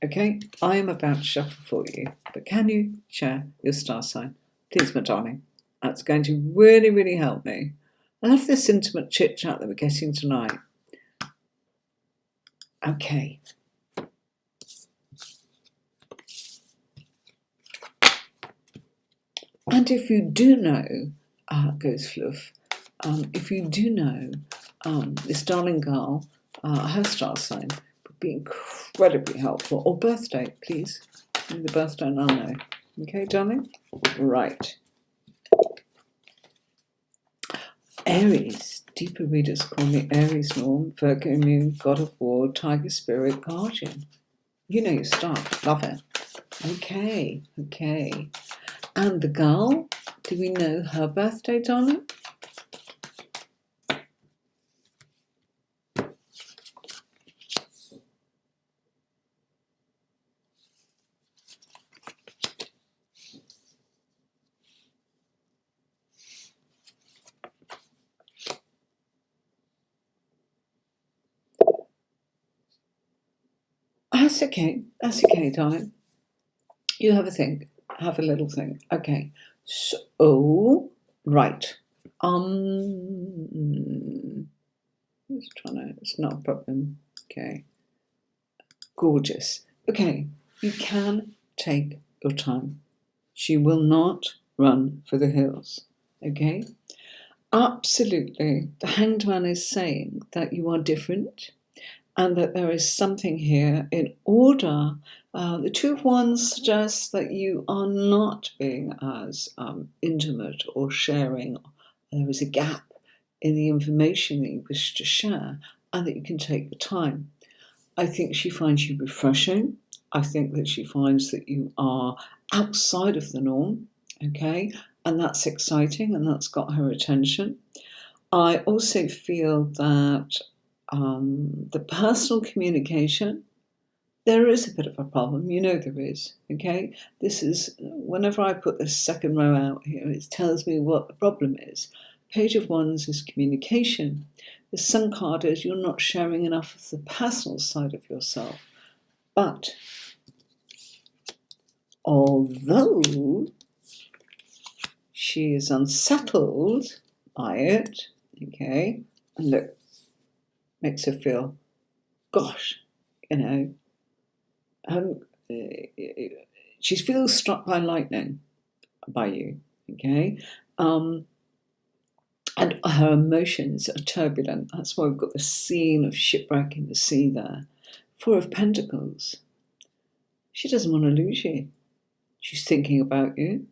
Okay, I am about to shuffle for you, but can you share your star sign? Please, my darling. That's going to really, really help me. I love this intimate chit-chat that we're getting tonight. Okay. And if you do know, Ghost Fluff, if you do know this darling girl, her star sign would be incredibly helpful. Or birthday, please. Give me the birthday and I'll know. Okay, darling? Right. Aries. Deeper readers call me Aries Norm, Virgo Moon, God of War, Tiger Spirit, Guardian. You know your stuff. Love it. Okay. And the girl, do we know her birthday, darling? That's okay, darling. You have a think. Have a little think. Okay. So, right. It's not a problem. Okay. Gorgeous. Okay. You can take your time. She will not run for the hills. Okay? Absolutely. The Hanged Man is saying that you are different and that there is something here in order. The Two of Wands suggests that you are not being as intimate or sharing. There is a gap in the information that you wish to share, and that you can take the time. I think she finds you refreshing. I think that she finds that you are outside of the norm, okay? And that's exciting, and that's got her attention. I also feel that the personal communication, there is a bit of a problem. You know there is, okay? This is, whenever I put this second row out here, it tells me what the problem is. Page of Wands is communication. The Sun card is you're not sharing enough of the personal side of yourself. But although she is unsettled by it, okay, and look, makes her feel, gosh, you know, she feels struck by lightning by you, okay? And her emotions are turbulent. That's why we've got the scene of shipwreck in the sea there. Four of Pentacles. She doesn't want to lose you. She's thinking about you.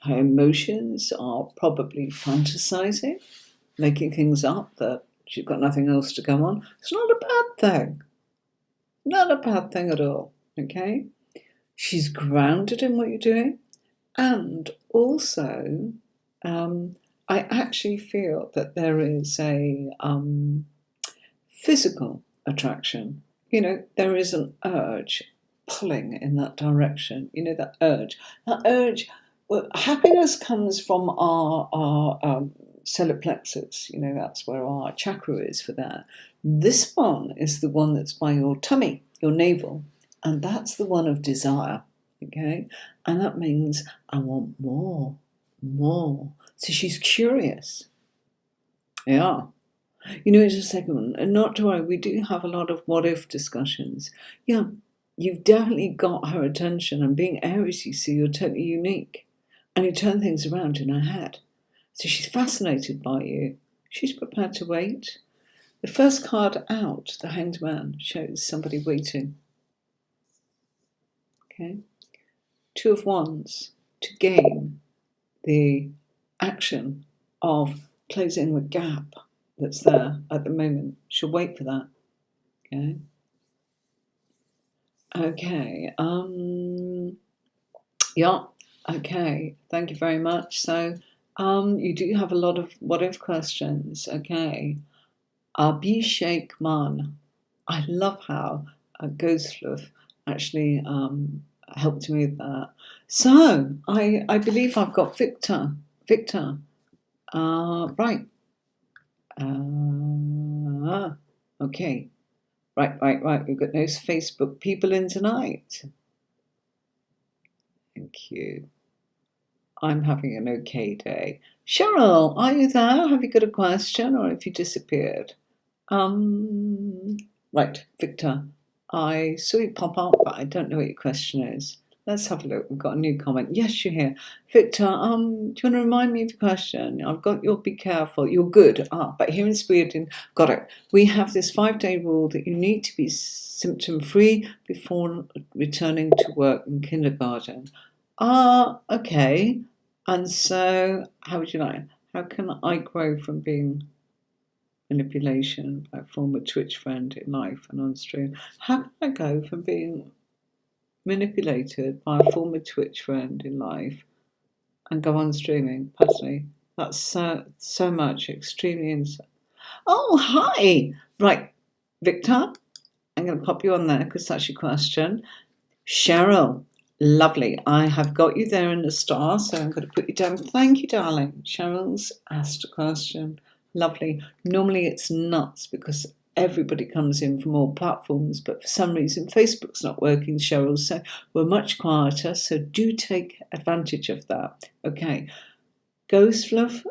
Her emotions are probably fantasizing, making things up that she's got nothing else to go on. It's not a bad thing. Not a bad thing at all, okay? She's grounded in what you're doing. And also, I actually feel that there is a physical attraction. You know, there is an urge pulling in that direction. You know, that urge. That urge, well, happiness comes from our solar plexus. You know, that's where our chakra is for that. This one is the one that's by your tummy, your navel, and that's the one of desire, okay? And that means I want more. So she's curious. Yeah. You know, just a second, and not to worry, we do have a lot of what-if discussions. Yeah, you've definitely got her attention, and being Aries, you see, you're totally unique. And you turn things around in her head. So she's fascinated by you. She's prepared to wait. The first card out, the Hanged Man, shows somebody waiting. Okay? Two of Wands, to gain the action of closing the gap that's there at the moment. She'll wait for that. Okay? Okay. Yeah. Okay. Thank you very much. So, you do have a lot of what-if questions. Okay. Abhishek Man. I love how Ghostfluff actually helped me with that. So, I believe I've got Victor. Right. Okay. Right. We've got those Facebook people in tonight. Thank you. I'm having an okay day. Cheryl, are you there? Have you got a question, or have you disappeared? Right, Victor. I saw you pop up, but I don't know what your question is. Let's have a look. We've got a new comment. Yes, you're here. Victor, do you want to remind me of your question? I've got your be careful. You're good. But here in Sweden, got it. We have this 5-day rule that you need to be symptom-free before returning to work in kindergarten. Okay. And so, how would you like? How can I grow from being manipulation by a former Twitch friend in life and on stream? How can I go from being manipulated by a former Twitch friend in life and go on streaming personally? That's so much, extremely insane. Oh, hi! Right, Victor, I'm going to pop you on there because that's your question. Cheryl, lovely. I have got you there in the star, so I'm going to put you down. Thank you, darling. Cheryl's asked a question. Lovely. Normally it's nuts because everybody comes in from all platforms, but for some reason Facebook's not working, Cheryl, so we're much quieter, so do take advantage of that. Okay. Ghostfluff,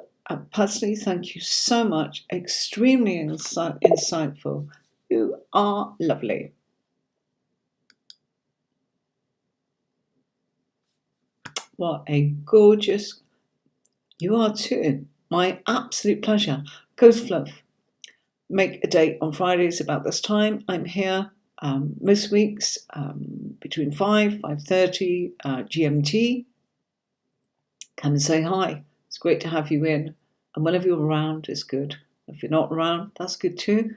personally, thank you so much. Extremely insightful. You are lovely. What a gorgeous... You are too. My absolute pleasure. Ghostfluff. Make a date on Fridays about this time. I'm here most weeks between 5:30 GMT. Come and say hi. It's great to have you in. And whenever you're around, it's good. If you're not around, that's good too.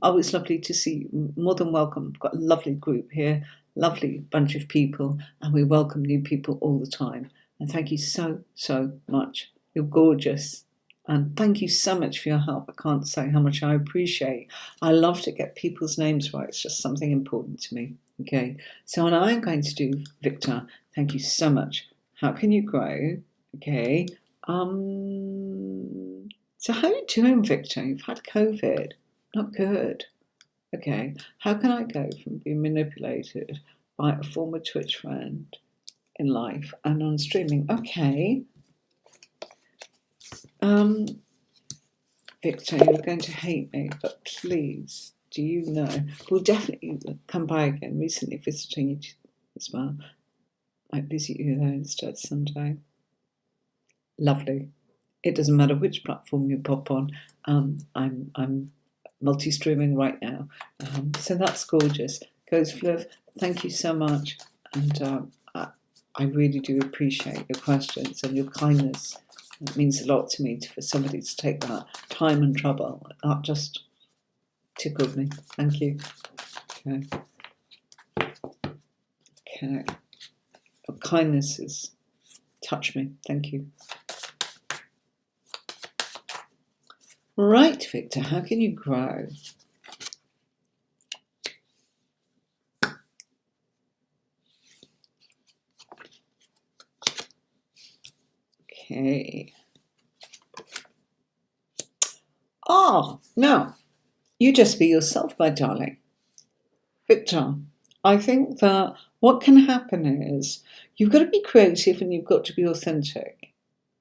Always lovely to see you. More than welcome. We've got a lovely group here, lovely bunch of people, and we welcome new people all the time. And thank you so, so much. You're gorgeous. And thank you so much for your help. I can't say how much I appreciate. I love to get people's names right. It's just something important to me. Okay, so what I'm going to do, Victor, thank you so much. How can you grow? Okay. So how are you doing, Victor? You've had COVID. Not good. Okay. How can I go from being manipulated by a former Twitch friend in life and on streaming? Okay. Victor, you're going to hate me, but please, do you know? We'll definitely come by again. Recently visiting you as well. Might visit you there instead someday. Lovely. It doesn't matter which platform you pop on. I'm multi-streaming right now, so that's gorgeous. Ghost Fluff, thank you so much, and I really do appreciate your questions and your kindness. It means a lot to me for somebody to take that time and trouble. That just tickled me. Thank you. Okay. Okay. Your kindness has touched me. Thank you. Right, Victor, how can you grow? Okay. No, you just be yourself, my darling. Victor, I think that what can happen is you've got to be creative and you've got to be authentic.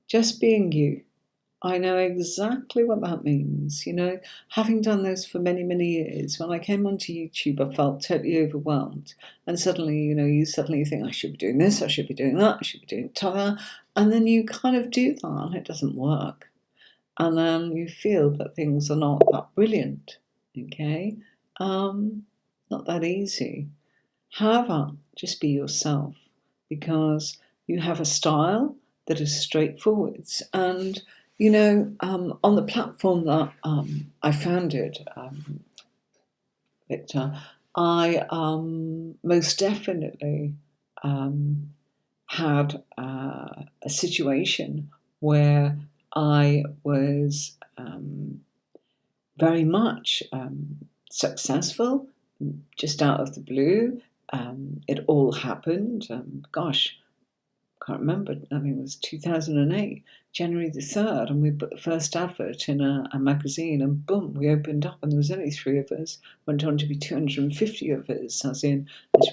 Just being you. I know exactly what that means. Having done this for many, many years, when I came onto YouTube, I felt totally overwhelmed. And suddenly, you suddenly think, I should be doing this, I should be doing that, I should be doing that. And then you kind of do that and it doesn't work. And then you feel that things are not that brilliant. Okay? Not that easy. However, just be yourself because you have a style that is straightforward. And on the platform that I founded, Victor, I most definitely had a situation where I was very much successful, just out of the blue. It all happened. Gosh, can't remember. I think it was 2008, January the 3rd, and we put the first advert in a magazine, and boom, we opened up, and there was only 3 of us. Went on to be 250 of us, as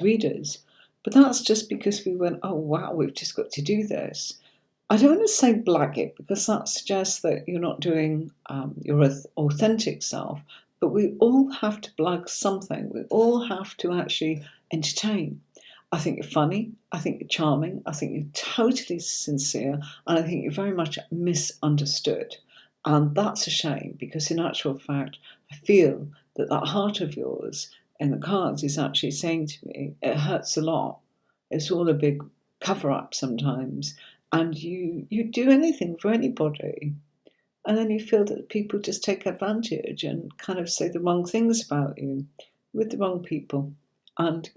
readers. But that's just because we went, oh wow, we've just got to do this. I don't want to say blag it because that suggests that you're not doing your authentic self, but we all have to blag something. We all have to actually entertain. I think you're funny, I think you're charming, I think you're totally sincere, and I think you're very much misunderstood. And that's a shame because in actual fact, I feel that heart of yours in the cards is actually saying to me, it hurts a lot. It's all a big cover-up sometimes. And you do anything for anybody. And then you feel that people just take advantage and kind of say the wrong things about you with the wrong people. And,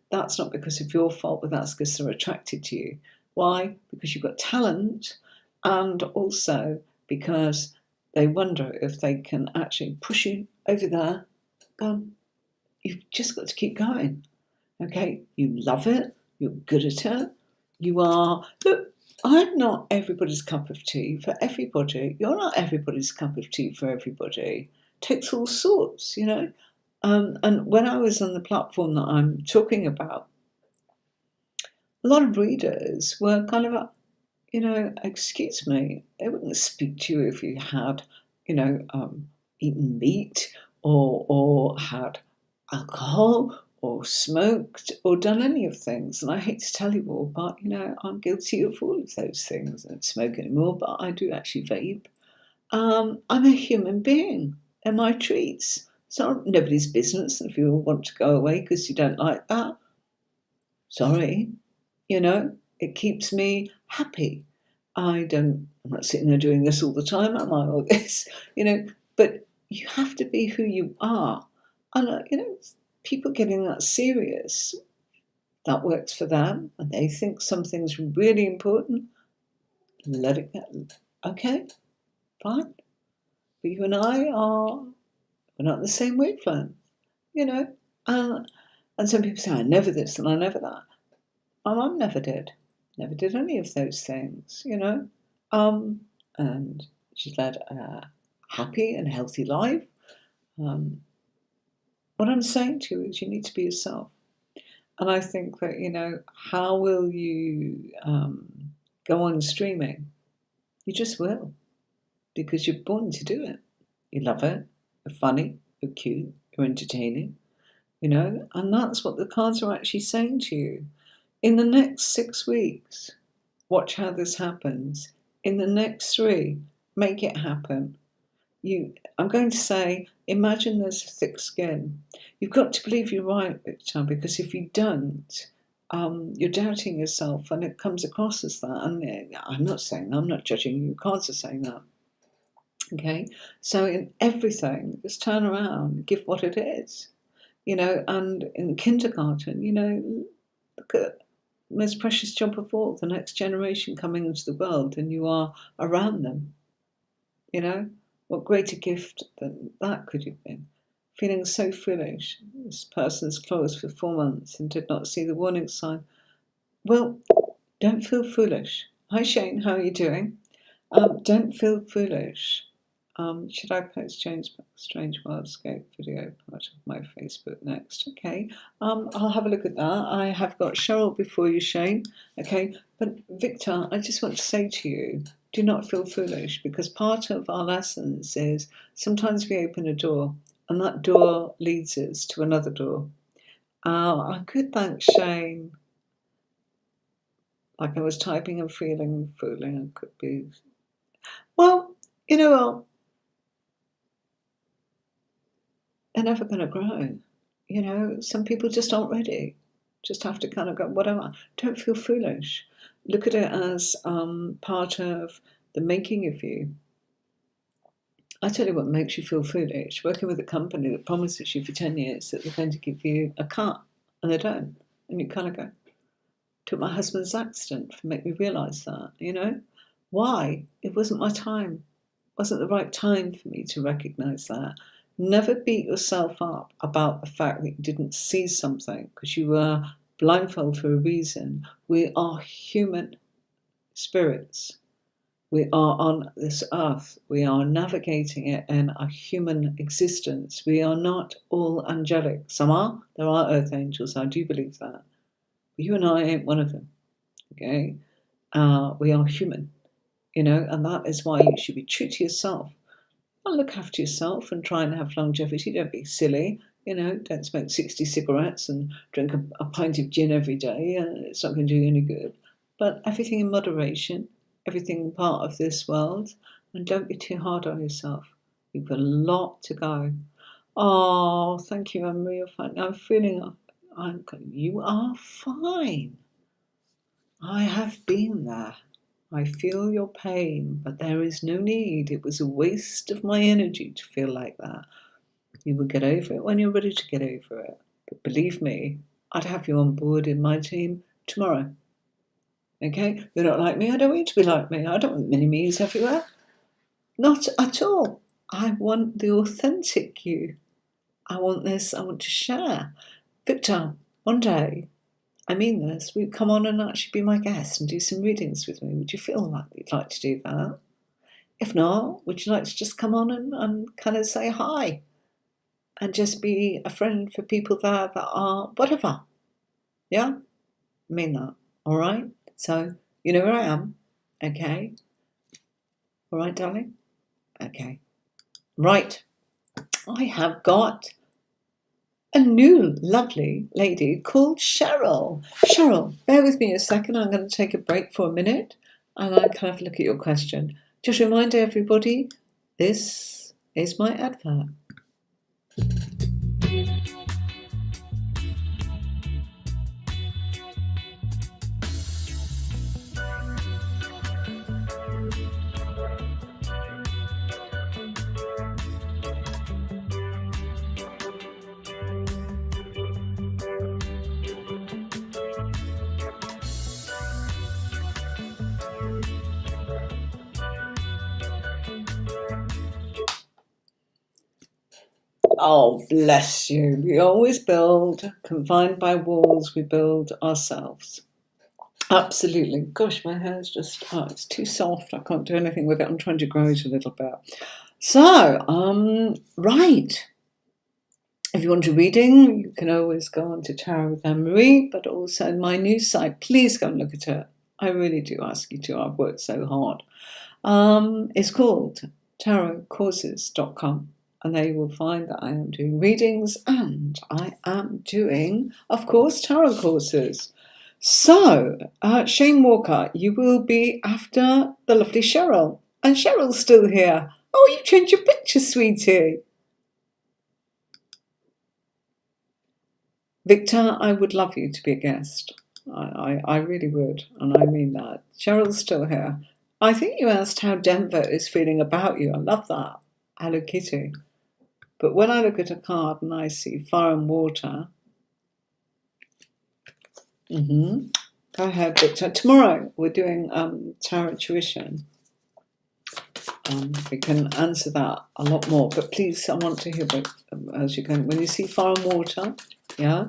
that's not because of your fault, but that's because they're attracted to you. Why? Because you've got talent, and also because they wonder if they can actually push you over there. You've just got to keep going. Okay? You love it. You're good at it. You are... Look, I'm not everybody's cup of tea for everybody. You're not everybody's cup of tea for everybody. It takes all sorts, And when I was on the platform that I'm talking about, a lot of readers were kind of, excuse me, they wouldn't speak to you if you had, eaten meat or had alcohol or smoked or done any of things. And I hate to tell you all, but, I'm guilty of all of those things. I don't smoke anymore, but I do actually vape. I'm a human being. They're my treats. It's not nobody's business. If you want to go away because you don't like that, sorry. It keeps me happy. I don't I'm not sitting there doing this all the time, am I? Or this, but you have to be who you are. And, people getting that serious, that works for them, and they think something's really important, let it go. Okay, fine. But you and I we're not the same wavelength, and some people say, I never this and I never that. My mum never did any of those things, and she's led a happy and healthy life. What I'm saying to you is you need to be yourself. And I think that, how will you go on streaming? You just will, because you're born to do it. You love it, you're funny, you're cute, you're entertaining, and that's what the cards are actually saying to you. In the next 6 weeks, watch how this happens. In the next 3, make it happen. I'm going to say, imagine there's a thick skin. You've got to believe you're right, Victor, because if you don't, you're doubting yourself, and it comes across as that. And I'm not saying that, I'm not judging you, cards are saying that. Okay, so in everything, just turn around, give what it is, and in kindergarten, look at the most precious job of all, the next generation coming into the world, and you are around them, what greater gift than that could have been? Feeling so foolish, this person's closed for 4 months and did not see the warning sign. Well, don't feel foolish. Hi Shane, how are you doing? Don't feel foolish. Should I post Strange Wildscape video part of my Facebook next? Okay, I'll have a look at that. I have got Cheryl before you, Shane. Okay, but Victor, I just want to say to you, do not feel foolish, because part of our lessons is sometimes we open a door and that door leads us to another door. I could thank Shane. Like I was typing and feeling, I could be. Well, you know what? They're never going to grow. Some people just aren't ready. Just have to kind of go, whatever. Don't feel foolish. Look at it as part of the making of you. I tell you what makes you feel foolish. Working with a company that promises you for 10 years that they're going to give you a cut, and they don't. And you kind of go, took my husband's accident to make me realise that, Why? It wasn't my time. It wasn't the right time for me to recognise that. Never beat yourself up about the fact that you didn't see something because you were blindfolded for a reason. We are human spirits. We are on this earth. We are navigating it in a human existence. We are not all angelic. Some are. There are earth angels. I do believe that. But you and I ain't one of them. Okay? We are human. And that is why you should be true to yourself. And look after yourself and try and have longevity. Don't be silly. Don't smoke 60 cigarettes and drink a pint of gin every day. It's not going to do you any good. But everything in moderation, everything part of this world, and don't be too hard on yourself. You've got a lot to go. Oh, thank you, Anne-Marie. I'm feeling, you are fine. I have been there. I feel your pain, but there is no need. It was a waste of my energy to feel like that. You will get over it when you're ready to get over it. But believe me, I'd have you on board in my team tomorrow. Okay? You're not like me. I don't want you to be like me. I don't want mini-me's everywhere. Not at all. I want the authentic you. I want this. I want to share. Victor, one day, I mean this, will you come on and actually be my guest and do some readings with me? Would you feel like you'd like to do that? If not, would you like to just come on and kind of say hi? And just be a friend for people there that are whatever. Yeah? I mean that. All right? So, you know where I am. Okay? All right, darling? Okay. Right. I have got a new lovely lady called Cheryl. Cheryl, bear with me a second. I'm going to take a break for a minute and I can have a look at your question. Just remind everybody, this is my advert. Oh, bless you. We always build, confined by walls, we build ourselves. Absolutely. Gosh, my hair's just, it's too soft. I can't do anything with it. I'm trying to grow it a little bit. So, right. If you want a reading, you can always go on to Tarot with Anne-Marie, but also my new site. Please go and look at it. I really do ask you to. I've worked so hard. It's called tarotcourses.com, and there you will find that I am doing readings and I am doing, of course, tarot courses. So, Shane Walker, you will be after the lovely Cheryl. And Cheryl's still here. Oh, you changed your picture, sweetie. Victor, I would love you to be a guest. I really would, and I mean that. Cheryl's still here. I think you asked how Denver is feeling about you. I love that. Hello Kitty. But when I look at a card and I see fire and water, go ahead, Victor. Tomorrow we're doing tarot tuition. We can answer that a lot more, but please, I want to hear what, as you can. When you see fire and water, yeah,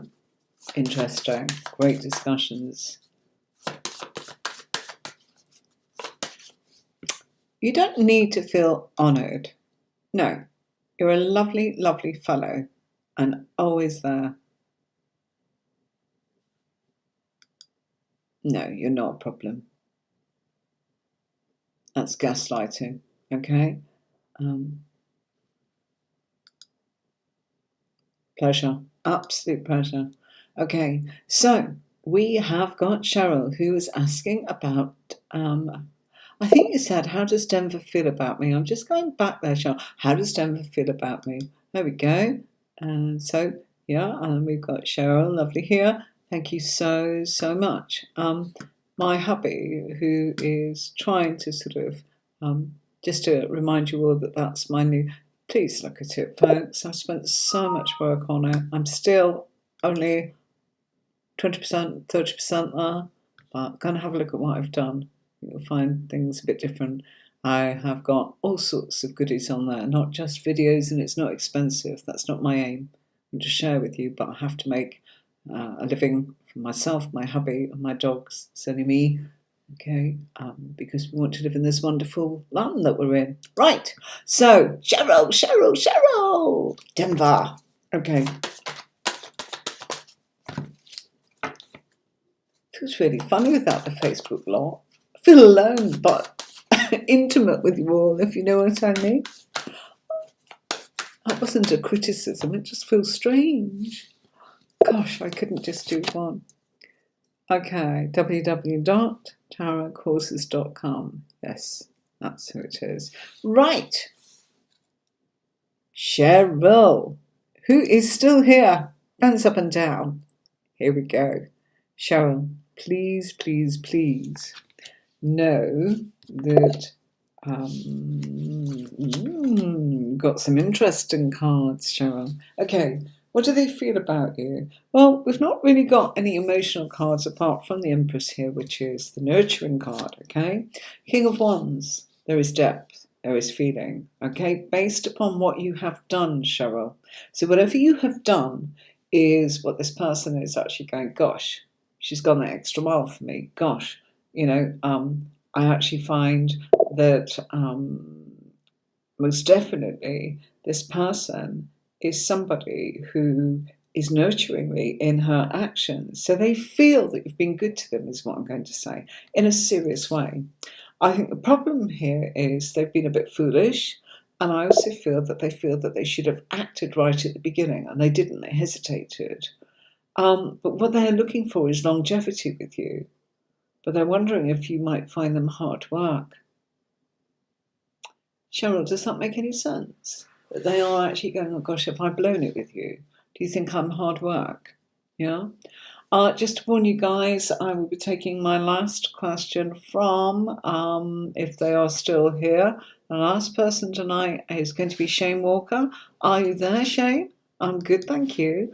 interesting, great discussions. You don't need to feel honoured. No, you're a lovely, lovely fellow and always there. No, you're not a problem. That's gaslighting, okay? Pleasure, absolute pleasure. Okay, so we have got Cheryl who is asking about, I think you said, how does Denver feel about me? I'm just going back there, Cheryl. How does Denver feel about me? There we go. And so, yeah, and we've got Cheryl, lovely here. Thank you so, so much. My hubby, who is trying to sort of, just to remind you all that that's my new, please look at it, folks. I've spent so much work on it. I'm still only 20%, 30% there, but go and have a look at what I've done. You'll find things a bit different. I have got all sorts of goodies on there, not just videos, and it's not expensive. That's not my aim. I'm to share with you, but I have to make a living for myself, my hubby, and my dogs. It's only me, okay? Because we want to live in this wonderful land that we're in. Right, so Cheryl, Denver. Okay. Feels really funny without the Facebook lot. I feel alone, but intimate with you all, if you know what I mean. That wasn't a criticism, it just feels strange. Gosh, I couldn't just do one. Okay, www.tarotcourses.com. Yes, that's who it is. Right. Cheryl, who is still here. Hands up and down. Here we go. Cheryl, please, please, please know that got some interesting cards, Cheryl. Okay, what do they feel about you? Well, we've not really got any emotional cards apart from the Empress here, which is the nurturing card, okay? King of Wands, there is depth, there is feeling, okay? Based upon what you have done, Cheryl. So whatever you have done is what this person is actually going, gosh, she's gone that extra mile for me. Gosh, I actually find that most definitely this person is somebody who is nurturing me in her actions. So they feel that you've been good to them, is what I'm going to say, in a serious way. I think the problem here is they've been a bit foolish, and I also feel that they should have acted right at the beginning, and they didn't, they hesitated. But what they're looking for is longevity with you. But they're wondering if you might find them hard work. Cheryl, does that make any sense? That they are actually going, oh gosh, have I blown it with you? Do you think I'm hard work? Yeah? Just to warn you guys, I will be taking my last question from, if they are still here. The last person tonight is going to be Shane Walker. Are you there, Shane? I'm good, thank you.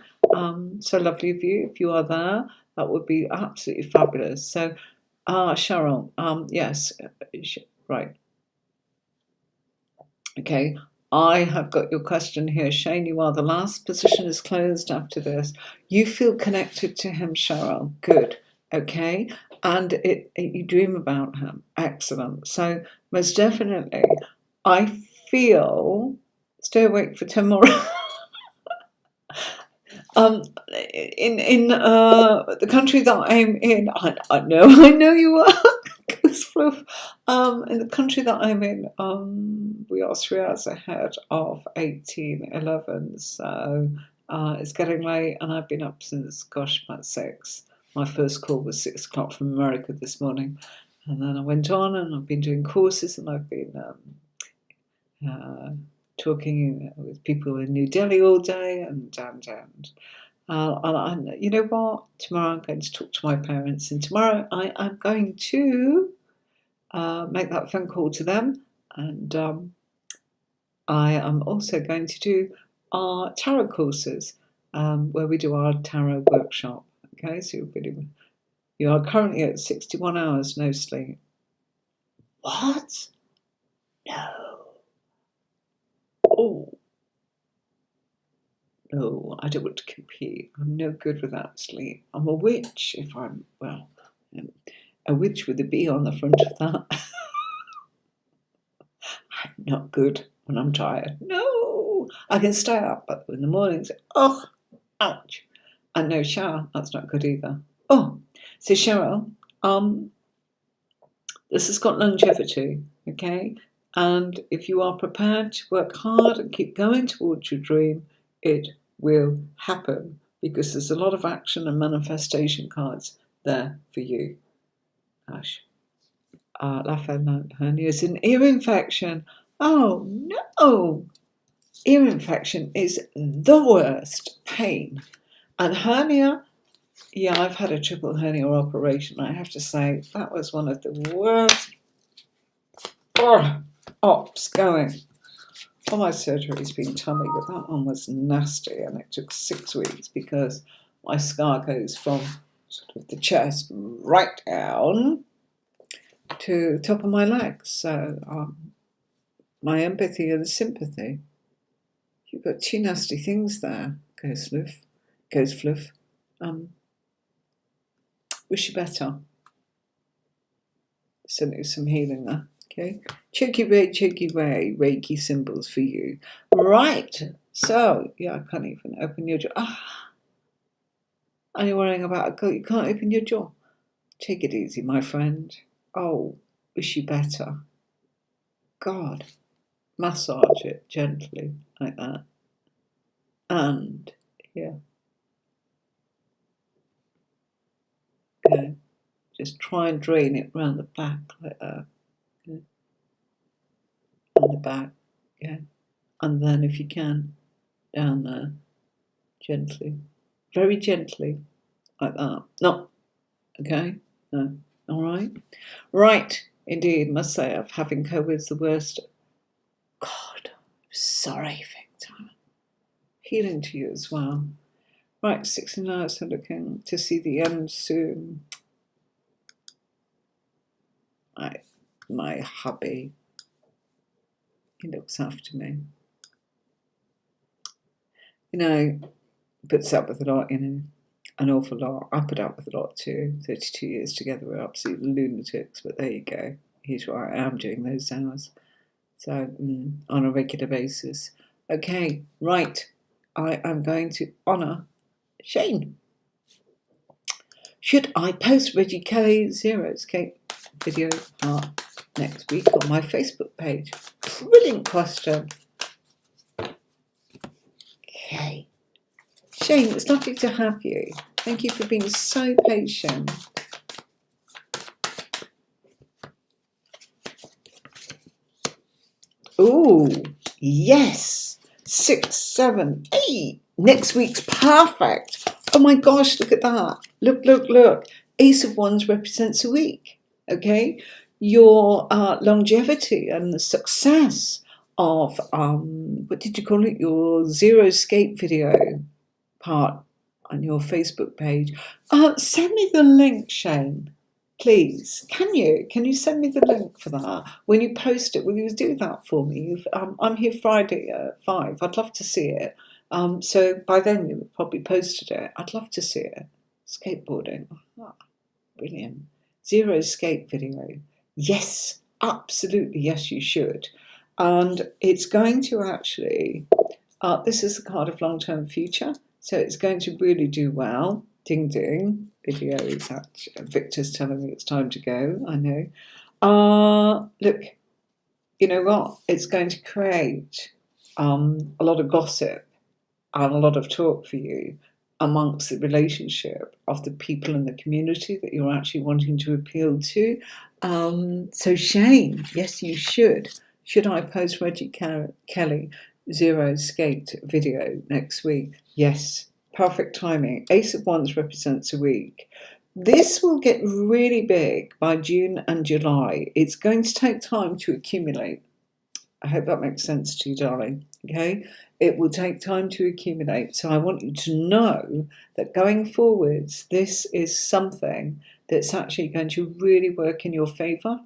So lovely of you. If you are there, that would be absolutely fabulous. So, Cheryl, yes, right. Okay, I have got your question here. Shane, you are the last position is closed after this. You feel connected to him, Cheryl. Good. Okay. And you dream about him. Excellent. So most definitely, I feel, stay awake for 10 more in the country that I'm in, I know you are. In the country that I'm in, we are 3 hours ahead of 1811, so it's getting late, and I've been up since, gosh, about 6. My first call was 6 o'clock from America this morning, and then I went on, and I've been doing courses, and I've been talking with people in New Delhi all day, and you know what? Tomorrow I'm going to talk to my parents, and tomorrow I'm going to make that phone call to them, and I am also going to do our tarot courses, where we do our tarot workshop. Okay, so you are currently at 61 hours no sleep. What? No. Oh. No, I don't want to compete. I'm no good without sleep. I'm a witch if I'm, well, a witch with a B on the front of that. I'm not good when I'm tired. No, I can stay up, but in the mornings, oh, ouch. And no shower, that's not good either. Oh, so Cheryl, this has got longevity, okay? And if you are prepared to work hard and keep going towards your dream, it will happen, because there's a lot of action and manifestation cards there for you. Gosh. Lafayette hernia is an ear infection. Oh no! Ear infection is the worst pain. And hernia, yeah, I've had a triple hernia operation. I have to say, that was one of the worst ops going. All my surgery's been tummy, but that one was nasty, and it took 6 weeks because my scar goes from sort of the chest right down to the top of my legs. So my empathy and sympathy. You've got 2 nasty things there. Goes fluff. Wish you better. Send you some healing there. Okay. Cheeky way, Reiki symbols for you. Right. So, yeah, I can't even open your jaw. And you're worrying about you can't open your jaw. Take it easy, my friend. Oh, wish you better. God. Massage it gently like that. And here. Okay. Just try and drain it round the back like that. Okay. On the back. Okay. And then if you can, down there. Gently. Very gently. Like that. No. Okay? No. Alright? Right. Indeed, must say, of having COVID's the worst. God, I'm sorry, Victor. Healing to you as well. Right, 69, so looking to see the end soon. My hubby, he looks after me. You know, puts up with a lot, an awful lot. I put up with a lot too. 32 years together, we're absolute lunatics, but there you go. He's where I am doing those hours. So, on a regular basis. Okay, right. I am going to honour Shane. Should I post Reggie Kelly Zeroscape video part next week on my Facebook page? Brilliant question. Okay. Shane, it's lovely to have you. Thank you for being so patient. Ooh, yes. 6, 7, 8. Next week's perfect. Oh my gosh, look at that. Look. Ace of Wands represents a week. Okay? Your longevity and the success of, what did you call it? Your Zeroscape video part on your Facebook page. Send me the link, Shane. Please, can you send me the link for that? When you post it, will you do that for me? I'm here Friday at 5. I'd love to see it. So by then you have probably posted it. I'd love to see it. Skateboarding. Oh, brilliant. Zero skate video. Yes, absolutely. Yes, you should. And it's going to actually, this is the card of long-term future. So it's going to really do well. Ding ding. Video is actually, Victor's telling me it's time to go. I know. Look, you know what? It's going to create a lot of gossip and a lot of talk for you amongst the relationship of the people in the community that you're actually wanting to appeal to. So Shane, yes, you should. Should I post Reggie Kelly Zero Skate video next week? Yes, perfect timing. Ace of Wands represents a week. This will get really big by June and July. It's going to take time to accumulate. I hope that makes sense to you, darling. Okay? It will take time to accumulate. So I want you to know that going forwards, this is something that's actually going to really work in your favour.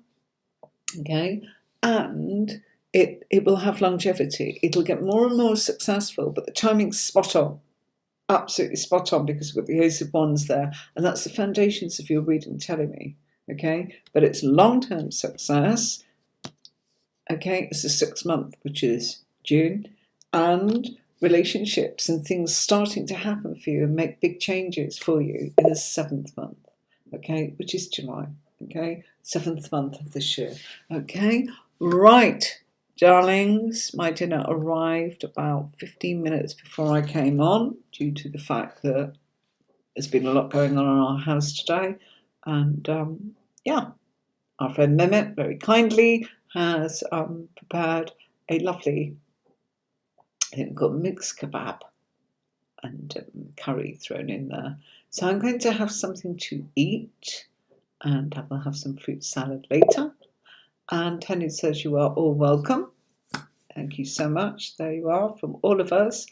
Okay? And it will have longevity. It'll get more and more successful, but the timing's spot on. Absolutely spot on, because we've got the Ace of Wands there. And that's the foundations of your reading telling me. Okay? But it's long-term success. Okay, it's the 6th month, which is June, and relationships and things starting to happen for you and make big changes for you in the 7th month, okay, which is July, okay, 7th month of this year, okay, right, darlings, my dinner arrived about 15 minutes before I came on, due to the fact that there's been a lot going on in our house today, and yeah, our friend Mehmet very kindly has prepared a lovely, I think we've got mixed kebab and curry thrown in there. So I'm going to have something to eat, and I will have some fruit salad later. And Tony says you are all welcome. Thank you so much. There you are from all of us.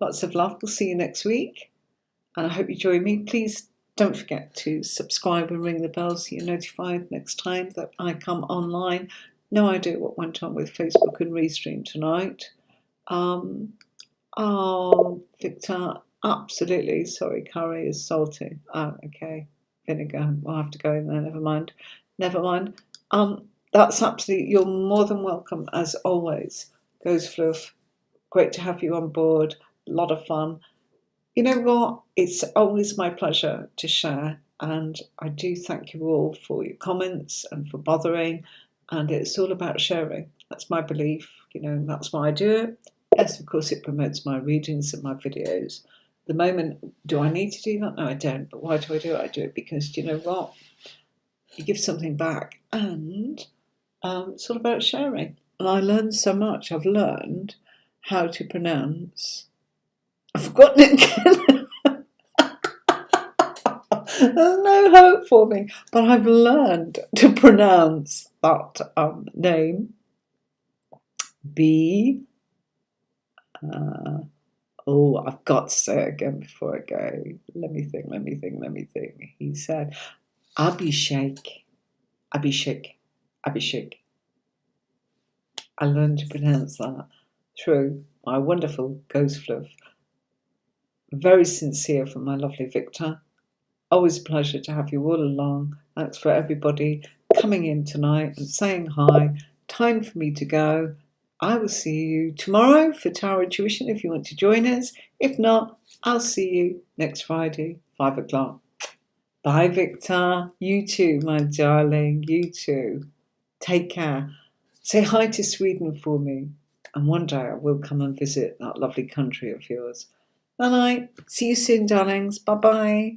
Lots of love. We'll see you next week. And I hope you join me. Please don't forget to subscribe and ring the bell so you're notified next time that I come online. No idea what went on with Facebook and Restream tonight. Oh, Victor, absolutely. Sorry, curry is salty. Oh, okay. Vinegar. We'll have to go in there. Never mind. Never mind. That's absolutely, you're more than welcome as always. Goes Fluff. Great to have you on board. A lot of fun. You know what? It's always my pleasure to share, and I do thank you all for your comments and for bothering, and it's all about sharing. That's my belief, you know, and that's why I do it. Yes, of course, it promotes my readings and my videos. The moment, do I need to do that? No, I don't. But why do I do it? I do it because, you know what? You give something back, and it's all about sharing. And I learned so much. I've learned how to pronounce. I've forgotten it again. There's no hope for me. But I've learned to pronounce that name. B. I've got to say it again before I go. Let me think. He said, Abhishek. I learned to pronounce that through my wonderful Ghost Fluff. Very sincere from my lovely Victor. Always a pleasure to have you all along. Thanks for everybody coming in tonight and saying hi. Time for me to go. I will see you tomorrow for Tarot Tuition if you want to join us. If not, I'll see you next Friday, 5 o'clock. Bye, Victor. You too, my darling. You too. Take care. Say hi to Sweden for me. And one day I will come and visit that lovely country of yours. Bye-bye. See you soon, darlings. Bye-bye.